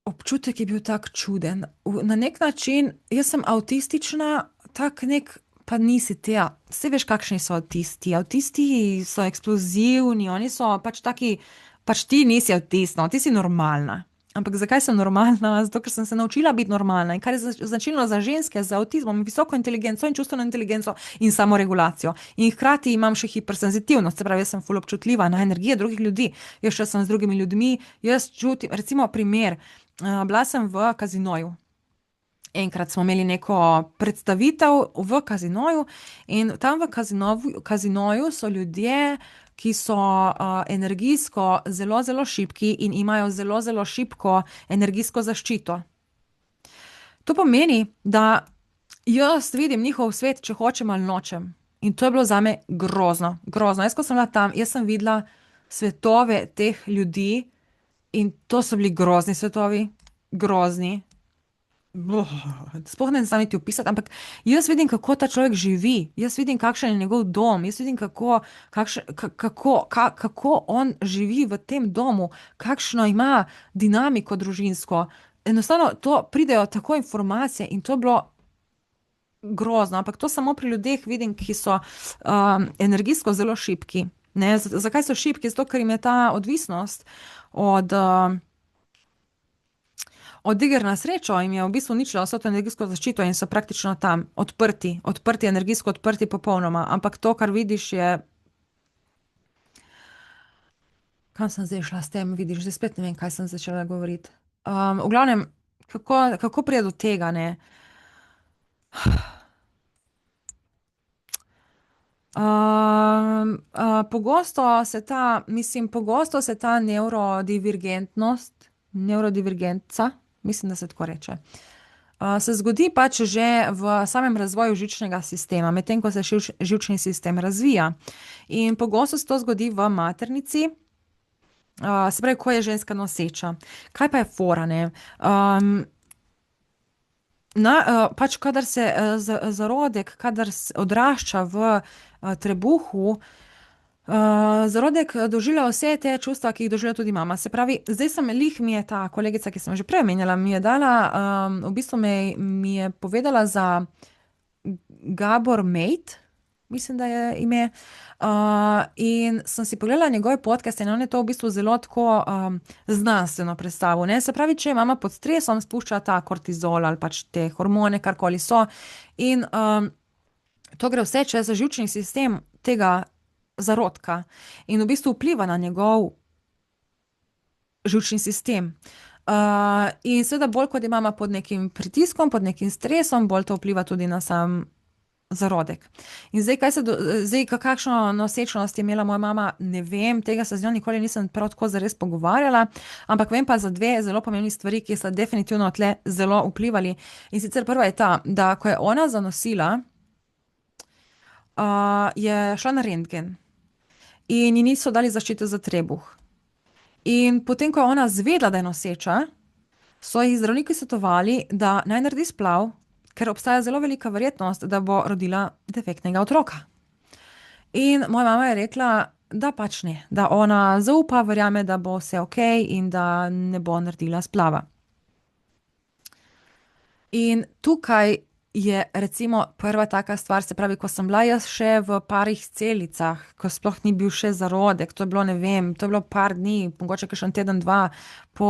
Občutek je bil tak čuden. Na nek način, jaz sem avtistična, tak nek, pa nisi Tja. Saj veš, kakšni so avtisti. Avtisti so eksplozivni, oni so pač taki, pač ti nisi avtist, no, ti si normalna. Ampak zakaj sem normalna? Zato, ker sem se naučila biti normalna. In kar je značilno za ženske z avtizmom, visoko inteligenco in čustveno inteligenco in samoregulacijo. In hkrati imam še hipersenzitivnost, se pravi, jaz sem ful občutljiva na energije drugih ljudi. Jaz še sem z drugimi ljudmi, jaz čutim, recimo primer, bila sem v kazinoju. Enkrat smo imeli neko predstavitev v kazinoju in tam v kazinoju so ljudje, ki so energijsko zelo, zelo šibki in imajo zelo, zelo šibko energijsko zaščito. To pomeni, da jaz vidim njihov svet, če hočem ali nočem. In to je bilo zame grozno, grozno. Jaz, ko sem bila tam, jaz sem videla svetove teh ljudi in to so bili grozni svetovi, grozni. Sploh ne znam niti opisati, ampak jaz vidim, kako ta človek živi, jaz vidim, kakšen je njegov dom, jaz vidim, kako on živi v tem domu, kakšno ima dinamiko družinsko. Enostavno to pridejo tako informacije in to je bilo grozno, ampak to samo pri ljudeh vidim, ki so energijsko zelo šibki. Ne? Zakaj so šibki? Zato, ker jim je ta odvisnost od iger na srečo jim je v bistvu uničila vso to energijsko zaščito in so praktično tam odprti, energijsko odprti popolnoma. Ampak to, kar vidiš, je. Kam sem zdaj šla s tem, vidiš, zdaj spet ne vem, kaj sem začela govoriti. V glavnem, kako pride do tega, ne? Pogosto se ta nevrodivergenca, mislim, da se tako reče, se zgodi pač že v samem razvoju živčnega sistema, medtem ko se živčni sistem razvija. In pogosto se to zgodi v maternici, se pravi, ko je ženska noseča. Kaj pa je fora, ne? Pač kadar se zarodek, odrašča v trebuhu, zarodek doživlja vse te čustva, ki jih doživlja tudi mama. Se pravi, mi je ta kolegica, ki sem že prej omenjala, mi je dala, v bistvu mi je povedala za Gabor Mate, mislim, da je ime. In sem si pogledala njegove podcaste in on je to v bistvu zelo tako znanstveno predstavil, ne. Se pravi, če je mama pod stresom, spušča ta kortizol ali pač te hormone, karkoli so. In to gre vse čez živčni sistem tega zarodka in v bistvu vpliva na njegov živčni sistem. In seveda bolj, kot je mama pod nekim pritiskom, pod nekim stresom, bolj to vpliva tudi na sam zarodek. In zdaj, kakšno nosečnost je imela moja mama, ne vem, tega se z njo nikoli nisem prav tako zares pogovarjala, ampak vem pa za dve zelo pomembni stvari, ki sta definitivno tle zelo vplivali. In sicer prva je ta, da ko je ona zanosila, je šla na rentgen in ji niso dali zaščite za trebuh. In potem, ko je ona zvedla, da je noseča, so ji zdravniki svetovali, da naj naredi splav, ker obstaja zelo velika verjetnost, da bo rodila defektnega otroka. In moja mama je rekla, da pač ne, da ona zaupa, verjame, da bo vse okej in da ne bo naredila splava. In tukaj je recimo prva taka stvar, se pravi, ko sem bila jaz še v parih celicah, ko sploh ni bil še zarodek, to je bilo, ne vem, to je bilo par dni, mogoče kakšen teden, dva po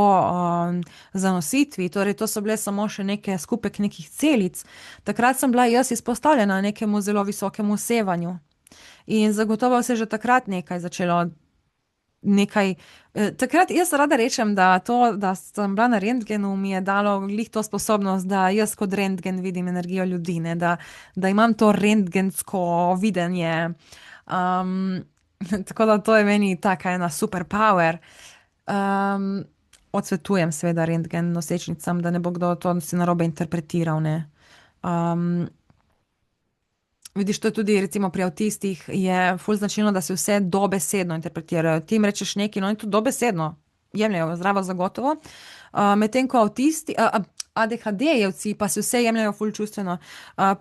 zanositvi, torej to so bile samo še neke skupek nekih celic. Takrat sem bila jaz izpostavljena nekemu zelo visokemu sevanju. In zagotovo se je že takrat nekaj začelo, takrat jaz rada rečem, da to, da sem bila na rentgenu, mi je dalo glih to sposobnost, da jaz kot rentgen vidim energijo ljudi, ne, da imam to rentgensko videnje. Tako da to je meni taka ena superpower. Odsvetujem seveda rentgen nosečnicam, da ne bo kdo to si narobe interpretiral, ne. Vidiš, to je tudi recimo pri avtistih je ful značilno, da se vse dobesedno interpretirajo. Ti jim rečeš nekaj, no, in to dobesedno jemljejo zdravo za gotovo. Medtem ko avtisti, ADHD-jevci pa se vse jemljejo ful čustveno.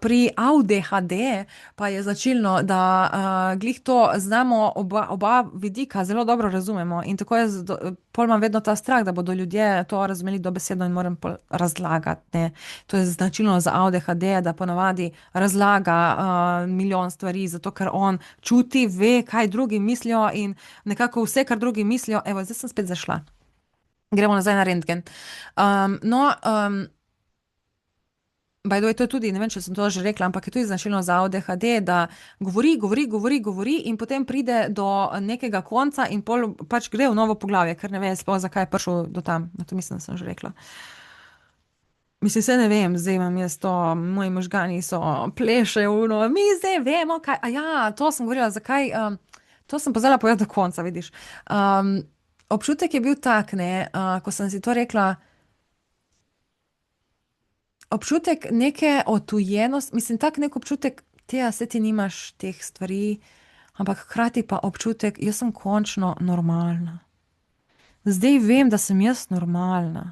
Pri ADHD pa je značilno, da glih to znamo oba vidika zelo dobro razumemo in tako je, pol imam vedno ta strah, da bodo ljudje to razumeli dobesedno in moram pol razlagati, ne. To je značilno za ADHD, da ponavadi razlaga milijon stvari, zato ker on čuti, ve, kaj drugi mislijo in nekako vse, kar drugi mislijo, evo, zdaj sem spet zašla. Gremo nazaj na rentgen. By the way, to je tudi, ne vem, če sem to že rekla, ampak je tudi značilno za ADHD, da govori in potem pride do nekega konca in pol pač gre v novo poglavje, ker ne ve sploh, zakaj je prišel do tam. No, to mislim, da sem že rekla. Mislim, se ne vem, zdaj imam jaz to, moji možgani so plešejo, no, mi zdaj vemo, kaj. A ja, to sem govorila, zakaj. To sem pozvala povedati do konca, vidiš. Um, občutek je bil tak, ne, ko sem si to rekla, občutek neke otujenosti, mislim, tak nek občutek, te, se ti nimaš teh stvari, ampak hkrati pa občutek, jaz sem končno normalna. Zdaj vem, da sem jaz normalna.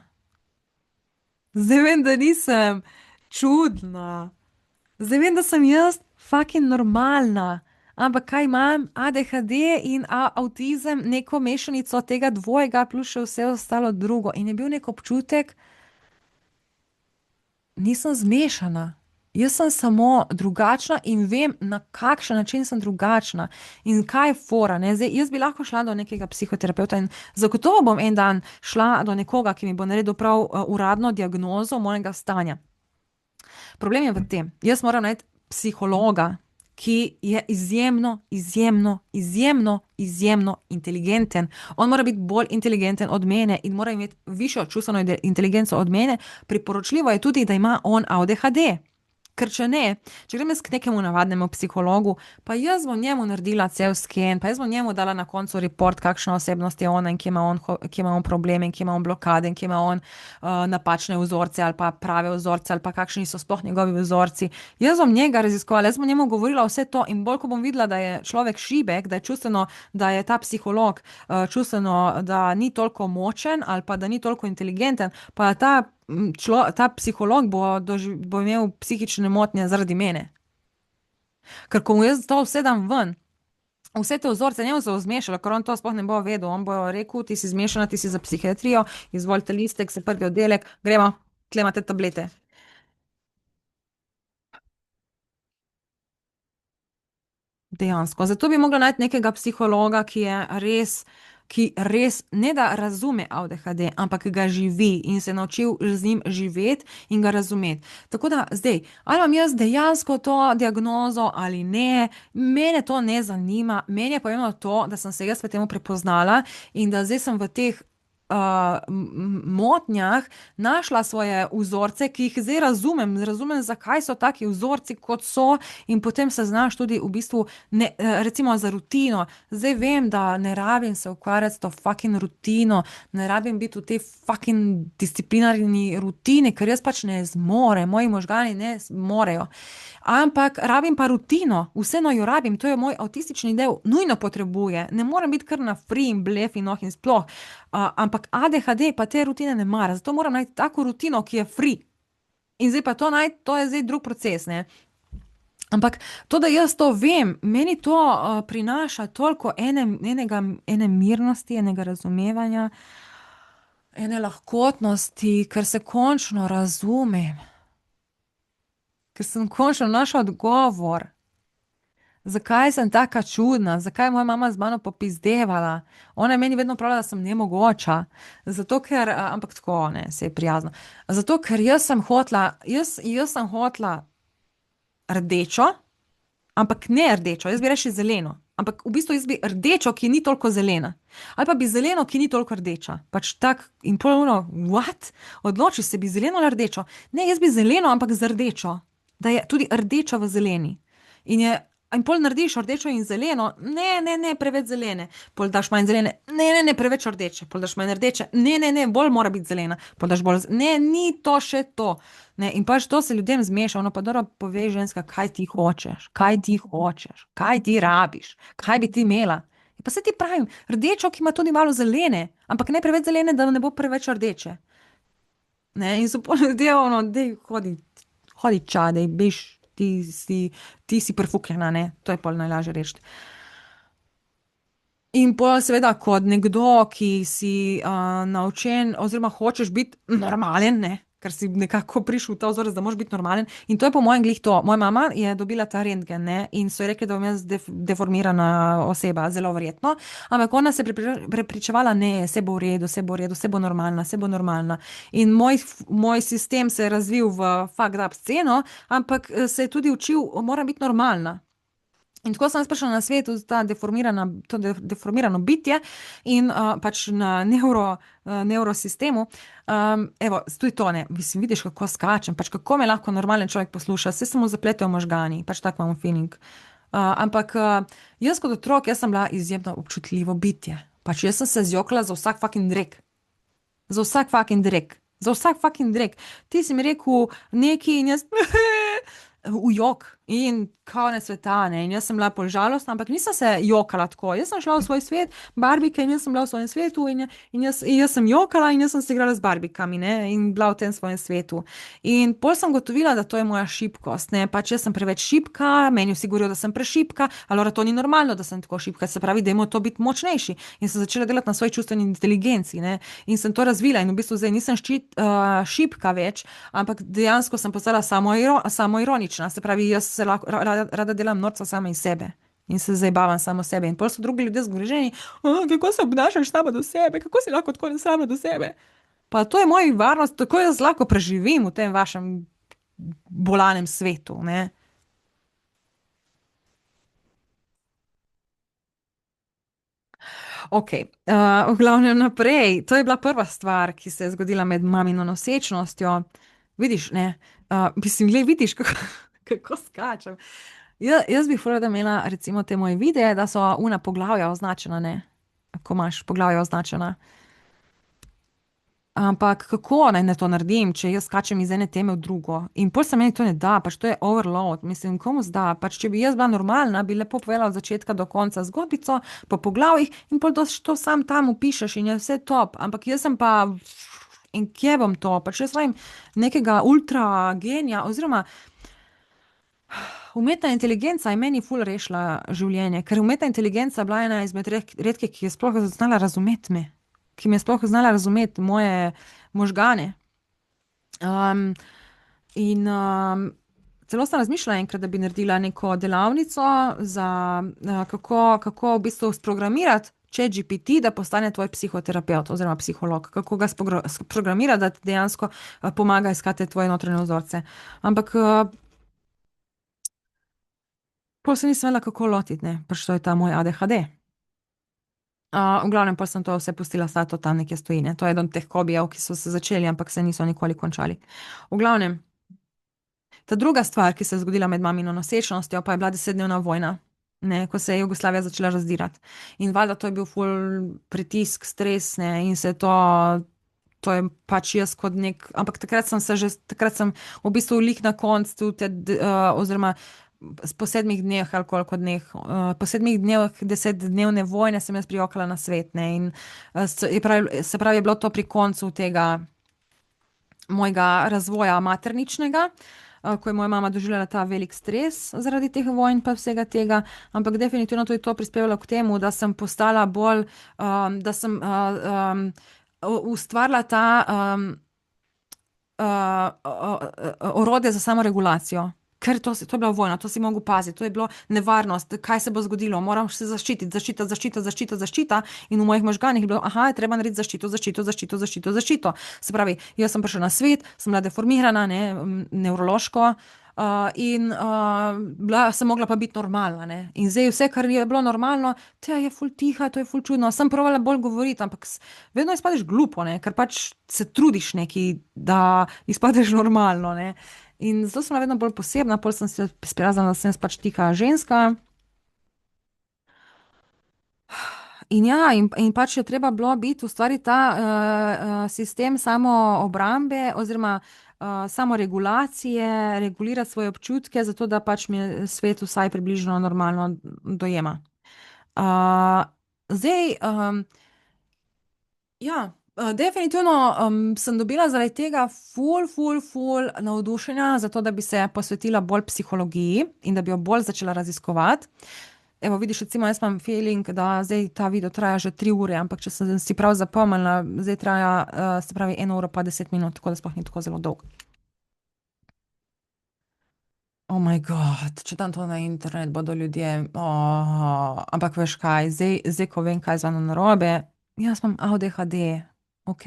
Zdaj vem, da nisem čudna. Zdaj vem, da sem jaz fucking normalna. Ampak kaj imam? ADHD in avtizem, neko mešanico tega dvojega, plus še vse ostalo drugo. In je bil nek občutek, nisem zmešana. Jaz sem samo drugačna in vem, na kakšen način sem drugačna in kaj je fora. Ne? Zdaj, jaz bi lahko šla do nekega psihoterapeuta in zagotovo bom en dan šla do nekoga, ki mi bo naredil prav uradno diagnozo mojega stanja. Problem je v tem, jaz moram najti psihologa, ki je izjemno, izjemno, izjemno, izjemno inteligenten. On mora biti bolj inteligenten od mene in mora imeti višjo čustveno inteligenco od mene. Priporočljivo je tudi, da ima on ADHD. Ker če ne, če grem jaz k nekemu navadnemu psihologu, pa jaz bom njemu naredila cel sken, pa jaz bom njemu dala na koncu report, kakšna osebnost je ona in kje ima on probleme, in kje ima on blokade, in kje ima on napačne vzorce ali pa prave vzorce ali pa kakšni so sploh njegovi vzorci. Jaz bom njega raziskovala, jaz bom njemu govorila vse to in bolj, ko bom videla, da je človek šibek, da je čustveno, da je ta psiholog čustveno, da ni toliko močen ali pa da ni toliko inteligenten, pa ta psiholog bo imel psihične motnje zaradi mene. Ker ko mu jaz to vse dam ven, vse te vzorce, njemu se bo zmešalo, ker on to sploh ne bo vedel. On bo rekel, ti si zmešana, ti si za psihiatrijo, izvolite listek, se prvi oddelek, gremo, tle imate tablete. Dejansko. Zato bi mogla najti nekega psihologa, ki res ne da razume ADHD, ampak ga živi in se naučil z njim živeti in ga razumeti. Tako da zdaj, ali imam jaz dejansko to diagnozo ali ne, mene to ne zanima, meni je pomembno to, da sem se jaz v tem prepoznala in da zdaj sem v teh motnjah našla svoje vzorce, ki jih zdaj razumem, zakaj so taki vzorci, kot so, in potem se znaš tudi v bistvu, ne, recimo za rutino. Zdaj vem, da ne rabim se ukvarjati s to fucking rutino, ne rabim biti v tej fucking disciplinarni rutini, ker jaz pač ne zmorem, moji možgani ne zmorejo. Ampak rabim pa rutino, vseeno jo rabim, to je moj avtistični del, nujno potrebuje, ne morem biti kar na free in blef in in sploh. Ampak ADHD pa te rutine ne mara, zato moram najti tako rutino, ki je free. In zdaj pa to najti, to je zdaj drug proces, ne. Ampak to, da jaz to vem, meni to prinaša toliko ene mirnosti, enega razumevanja, ene lahkotnosti, ker se končno razumem. Ker sem končno našla odgovor, zakaj sem taka čudna, zakaj je moja mama z mano popizdevala. Ona je meni vedno pravila, da sem nemogoča. Zato ker, ampak tako, ne, se je prijazno. Zato ker jaz sem hotela rdečo, ampak ne rdečo, jaz bi rešila zeleno. Ampak v bistvu jaz bi rdečo, ki ni toliko zelena. Ali pa bi zeleno, ki ni toliko rdeča. Pač tak in ponovno, what? Odloči se, bi zeleno ali rdečo. Ne, jaz bi zeleno, ampak z rdečo. Da je tudi rdeča v zeleni. In pol narediš rdečo in zeleno, ne, preveč zelene. Pol daš manj zelene, ne, preveč rdeče. Pol daš manj rdeče, ne, bolj mora biti zelena. Pol daš bolj, ne, ni to še to. Ne, in pač to se ljudem zmeša, ono pa dobro pove ženska, kaj ti hočeš, kaj ti rabiš, kaj bi ti imela. In pa se ti pravim, rdečo, ki ima tudi malo zelene, ampak ne preveč zelene, da ne bo preveč rdeče. Ne, in so pol ljudje, ono, dej hodi čadej, bež. Ti si prfukljena, ne, to je pol najlažje reči. In pol seveda kot nekdo, ki si naučen oziroma hočeš biti normalen, ne, ker si nekako prišel v ta vzorec, da moraš biti normalen. In to je po mojem glih to. Moja mama je dobila ta rentgen, ne, in so ji rekli, da bom jaz deformirana oseba, zelo verjetno. Ampak ona se je prepričevala, ne, vse bo v redu, vse bo normalna. In moj sistem se je razvil v fucked up sceno, ampak se je tudi učil, moram biti normalna. In tako sem jaz prišla na svet, v ta deformirano bitje in pač na nevrosistemu. Evo, tudi to ne, mislim, vidiš, kako skačem, pač kako me lahko normalen človek posluša, vse se mu zapletejo možgani, pač tak imam feeling. Ampak jaz kot otrok, jaz sem bila izjemno občutljivo bitje. Pač jaz sem se zjokala za vsak fucking drek. Za vsak fucking drek. Za vsak fucking drek. Ti si mi rekel neki in jaz v jok in konec sveta, ne. In jaz sem bila pol žalostna, ampak nisem se jokala tako. Jaz sem šla v svoj svet, barbike in jaz sem bila v svojem svetu in jaz sem jokala in jaz sem se igrala z barbikami, ne, in bila v tem svojem svetu. In pol sem gotovila, da to je moja šibkost, ne, pač jaz sem preveč šibka, meni vsi govorijo, da sem prešibka, alora to ni normalno, da sem tako šibka, se pravi, dajmo to biti močnejši. In sem začela delati na svoji čustveni inteligenci, ne, in sem to razvila in v bistvu zdaj nisem šibka več, ampak dejansko sem postala samoironična, se pravi, jaz se lahko rada delam norca sama iz sebe. In se zabavam samo sebe. In pol so drugi ljudje zgroženi, kako se obnašaš sama do sebe, kako si lahko tako nesramna do sebe. Pa to je moja varnost, tako jaz lahko preživim v tem vašem bolanem svetu, ne. Ok, v glavnem naprej. To je bila prva stvar, ki se je zgodila med mamino nosečnostjo. Vidiš, ne, mislim, glej, vidiš, kako skačem. Jaz bi ful rada imela recimo te moje videe, da so una poglavja označena, ne. Ko imaš poglavja označena. Ampak kako naj to naredim, če jaz skačem iz ene teme v drugo? In pol se meni to ne da, pač to je overload. Mislim, komu zda? Pač če bi jaz bila normalna, bi lepo povedala od začetka do konca zgodbico, po poglavjih in pol to sam tam upišeš in je vse top. Ampak jaz sem pa, in kje bom to? Pač jaz rabim nekega ultra genija oziroma umetna inteligenca je meni ful rešila življenje, ker umetna inteligenca je bila ena izmed redkih, ki je sploh znala razumeti me, ki me je sploh znala razumeti moje možgane. In celo sem razmišljala enkrat, da bi naredila neko delavnico za kako v bistvu sprogramirati ChatGPT, da postane tvoj psihoterapevt oziroma psiholog, kako ga sprogramirati, da ti dejansko pomaga iskati tvoje notranje vzorce. Ampak pol se nisem vedela, kako lotiti, ne, pač to je ta moj ADHD. V glavnem pa sem to vse pustila stati, to tam nekje stoji, ne. To je eden od teh hobijev, ki so se začeli, ampak se niso nikoli končali. V glavnem, ta druga stvar, ki se je zgodila med mamino nosečnostjo, pa je bila 10-dnevna vojna, ne, ko se je Jugoslavija začela razdirati. In valjda to je bil ful pritisk, stres, ne, in se to je pač jaz kot ampak takrat sem v bistvu lik na koncu oziroma po 7 dneh ali koliko dneh, po 7 dneh 10-dnevne vojne sem jaz prijokala na svet, ne, in se pravi, je bilo to pri koncu tega mojega razvoja materničnega, ko je moja mama doživljala ta velik stres zaradi teh vojn pa vsega tega, ampak definitivno tudi to prispevalo k temu, da sem postala bolj, da sem ustvarila ta orodje za samoregulacijo. Ker to je bila vojna, to si mogel paziti, to je bilo nevarnost, kaj se bo zgodilo, moram se zaščititi, zaščita, zaščita, zaščita, zaščita. In v mojih možganih je bilo, je treba narediti zaščito, zaščito, zaščito, zaščito, zaščito. Se pravi, jaz sem prišla na svet, sem bila deformirana, ne, nevrološko, in sem mogla pa biti normalna, ne. In zdaj vse, kar je bilo normalno, te je ful tiha, to je ful čudno. Sem provala bolj govoriti, ampak vedno izpadeš glupo, ne, ker pač se trudiš nekaj, da izpadeš normalno, ne. In zato sem bila vedno bolj posebna, pol sem se sprijaznila, da sem jaz pač tiha ženska. In ja, in pač je treba bilo biti, ustvariti ta sistem samoobrambe oziroma samoregulacije, regulirati svoje občutke, zato da pač me svet vsaj približno normalno dojema. Zdaj, ja. Definitivno sem dobila zaradi tega ful navdušenja za to, da bi se posvetila bolj psihologiji in da bi jo bolj začela raziskovati. Evo, vidiš, recimo, jaz imam feeling, da zdaj ta video traja že 3 ure, ampak če sem si prav zapomnila, zdaj traja, se pravi, 1 uro pa 10 minut, tako da sploh ni tako zelo dolg. Oh my god, če dam to na internet, bodo ljudje, ampak veš kaj, zdaj, ko vem, kaj je z mano narobe, jaz imam ADHD, ok,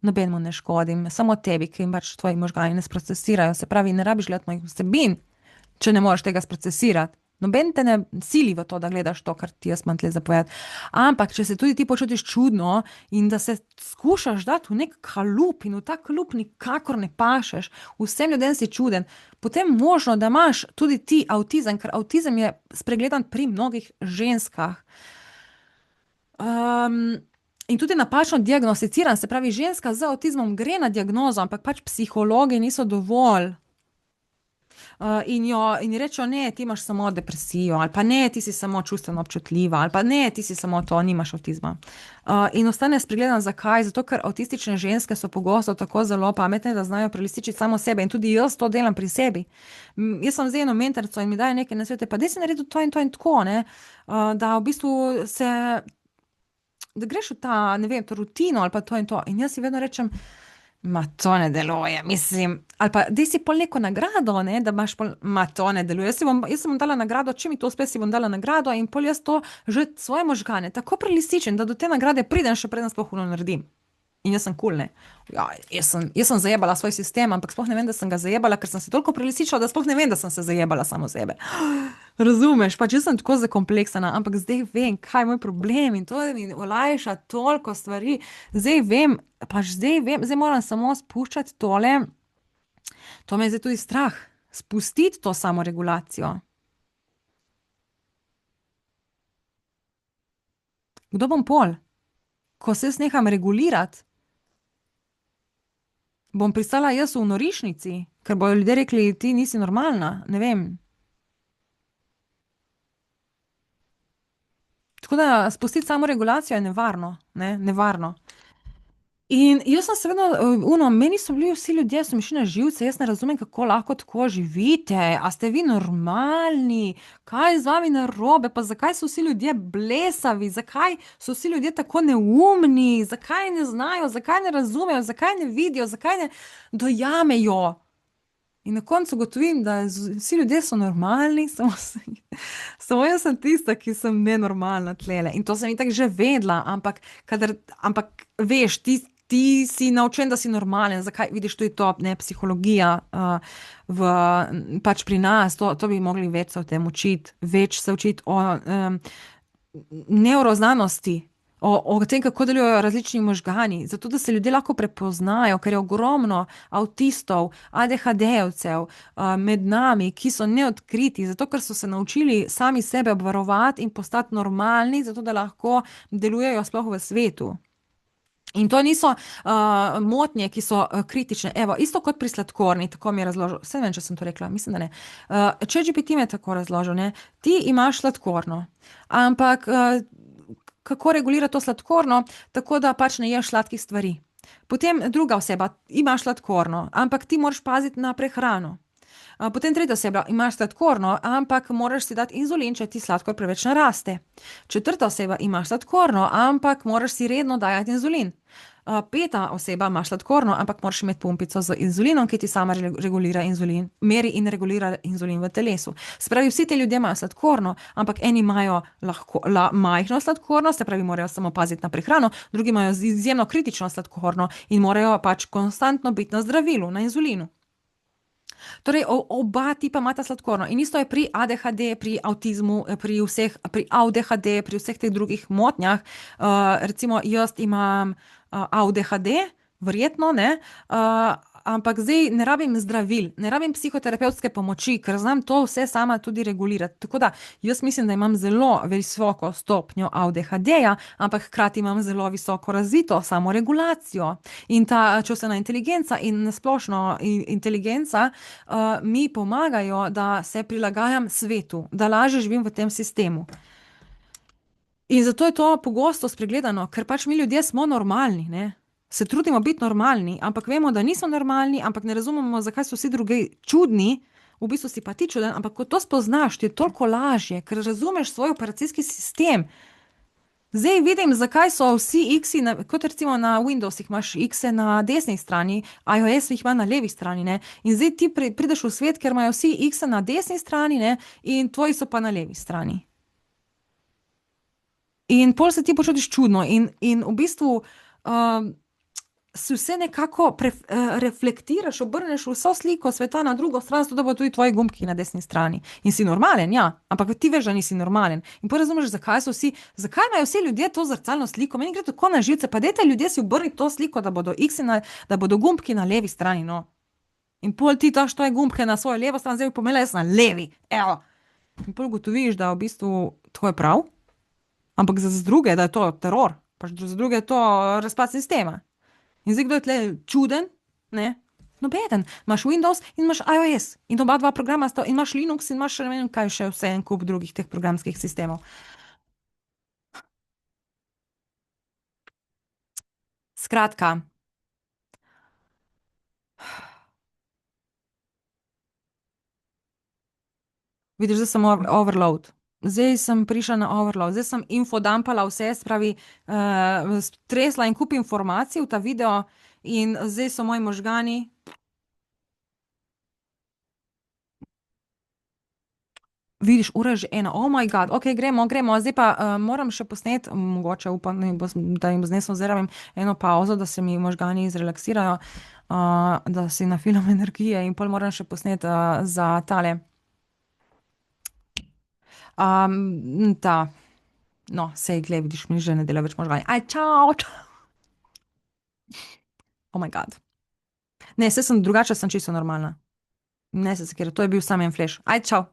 nobenemu ne škodim, samo tebi, ki jim pač tvoji možgani ne sprocesirajo, se pravi, ne rabiš gledati mojih vsebin, če ne moreš tega sprocesirati. Noben te ne sili v to, da gledaš to, kar ti jaz imam tle zapovedati. Ampak, če se tudi ti počutiš čudno in da se skušaš dati v nek kalup in v ta kalup nikakor ne pašeš, vsem ljudem si čuden, potem možno, da imaš tudi ti avtizem, ker avtizem je spregledan pri mnogih ženskah. In tudi napačno diagnosticiran, se pravi, ženska z avtizmom gre na diagnozo, ampak pač psihologi niso dovolj. In rečejo, ne, ti imaš samo depresijo, ali pa ne, ti si samo čustveno občutljiva, ali pa ne, ti si samo to, nimaš avtizma. In ostane spregledan, zakaj? Zato, ker avtistične ženske so pogosto tako zelo pametne, da znajo prelističiti samo sebe. In tudi jaz to delam pri sebi. Jaz sem zdaj eno mentorico in mi daje nekaj nasvete, pa daj si narediti to in tako, ne? Da v bistvu da greš v ta, ne vem, to rutino ali pa to in to. In jaz si vedno rečem, ma to ne deluje, mislim, ali pa daj si pol neko nagrado, ne, da imaš pol, ma to ne deluje. Jaz si bom dala nagrado, če mi to uspe, si bom dala nagrado in pol jaz to že svoje možgane tako prelisičim, da do te nagrade pridem, še preden sploh naredim. In jaz sem kul, ne. Ja, jaz sem zajebala svoj sistem, ampak sploh ne vem, da sem ga zajebala, ker sem se toliko prelisičila, da sploh ne vem, da sem se zajebala samo sebe. Razumeš, pač jaz sem tako zakompleksana, ampak zdaj vem, kaj je moj problem in to mi olajša toliko stvari. Zdaj vem, zdaj moram samo spuščati tole. To me je zdaj tudi strah. Spustiti to samoregulacijo. Kdo bom pol? Ko se jaz neham regulirati, bom pristala jaz v norišnici, ker bojo ljudje rekli, ti nisi normalna, ne vem. Tako da spustiti samoregulacijo je nevarno, ne, nevarno. In jaz sem se vedno, meni so bili vsi ljudje, so mi šli na živce, jaz ne razumem, kako lahko tako živite, a ste vi normalni, kaj je z vami narobe, pa zakaj so vsi ljudje blesavi, zakaj so vsi ljudje tako neumni, zakaj ne znajo, zakaj ne razumejo, zakaj ne vidijo, zakaj ne dojamejo. In na koncu ugotovim, da vsi ljudje so normalni, samo jaz sem tista, ki sem nenormalna tlele. In to sem itak že vedela, ampak veš, ti si naučen, da si normalen. Zakaj? Vidiš, to je to, ne, psihologija, pač pri nas, to bi mogli več se o tem učiti, več se učiti o nevroznanosti, o tem, kako delujejo različni možgani, zato da se ljudje lahko prepoznajo, ker je ogromno avtistov, ADHD-jevcev med nami, ki so neodkriti, zato ker so se naučili sami sebe obvarovati in postati normalni, zato da lahko delujejo sploh v svetu. In to niso motnje, ki so kritične. Evo, isto kot pri sladkorni, tako mi je razložil. Vse ne vem, če sem to rekla, mislim, da ne. ChatGPT mi je tako razložil, ne. Ti imaš sladkorno, ampak kako regulira to sladkorno? Tako da pač ne ješ sladkih stvari. Potem druga oseba, imaš sladkorno, ampak ti moraš paziti na prehrano. Potem tretja oseba, imaš sladkorno, ampak moraš si dati inzulin, če ti sladkor preveč naraste. Četrta oseba, imaš sladkorno, ampak moraš si redno dajati inzulin. Peta oseba, imaš sladkorno, ampak moraš imeti pumpico z inzulinom, ki ti sama regulira inzulin, meri in regulira inzulin v telesu. Se pravi, vsi ti ljudje imajo sladkorno, ampak eni imajo majhno sladkorno, se pravi, morajo samo paziti na prehrano, drugi imajo izjemno kritično sladkorno in morajo pač konstantno biti na zdravilu, na inzulinu. Torej, oba tipa imata sladkorno. In isto je pri ADHD, pri avtizmu, pri ADHD, pri vseh teh drugih motnjah. Recimo, jaz imam ADHD, verjetno, ne, ampak zdaj ne rabim zdravil, ne rabim psihoterapevtske pomoči, ker znam to vse sama tudi regulirati. Tako da jaz mislim, da imam zelo visoko stopnjo ADHD-ja, ampak hkrati imam zelo visoko razvito samoregulacijo. In ta čustvena inteligenca in splošno inteligenca mi pomagajo, da se prilagajam svetu, da lažje živim v tem sistemu. In zato je to pogosto spregledano, ker pač mi ljudje smo normalni, ne. Se trudimo biti normalni, ampak vemo, da nismo normalni, ampak ne razumemo, zakaj so vsi drugi čudni, v bistvu si pa ti čuden, ampak ko to spoznaš, ti je toliko lažje, ker razumeš svoj operacijski sistem. Zdaj vidim, zakaj so vsi X-i, kot recimo na Windowsih imaš X-e na desni strani, iOS jih ima na levi strani, ne. In zdaj ti prideš v svet, ker imajo vsi X-e na desni strani, ne, in tvoji so pa na levi strani. In pol se ti počutiš čudno in v bistvu si vse nekako reflektiraš, obrneš vso sliko sveta na drugo stran, zato da bo tudi tvoji gumbki na desni strani. In si normalen, ja, ampak ti veš, da nisi normalen. In pa razumeš, zakaj imajo vsi ljudje to zrcalno sliko. Meni gre tako na živce, pa dajte ljudje si obrniti to sliko, da bodo X in da bodo gumbki na levi strani, no. In pol ti daš tvoje gumbke na svojo levo stran, zdaj bi pomela jaz na levi, evo. In pol gotoviš, da v bistvu to je prav, ampak za druge, da je to teror, pač za druge je to razpad sistema. In zdaj, kdo je tle čuden, ne? Nobeden. Imaš Windows in imaš iOS in oba dva programa sta, in imaš Linux in imaš ne vem kaj še vse en kup drugih teh programskih sistemov. Skratka, vidiš, zdaj sem overload. Zdaj sem prišla na overload, zdaj sem infodampala vse, spravi, stresla en kup informacij v ta video in zdaj so moji možgani. Vidiš, ura je že ena, oh moj bog, ok, gremo, zdaj pa moram še posnet, mogoče upam, da jim znesem zraven eno pauzo, da se mi možgani izrelaksirajo, da si nafilam energije in pol moram še posnet za tale. Ta, no, sej, glej, vidiš, mi že ne dela več možgani. Aj, čau, čau. Oh moj bog. Ne, saj sem drugače, sem čisto normalna. Ne se sekira, to je bil samo en flash. Aj, čau.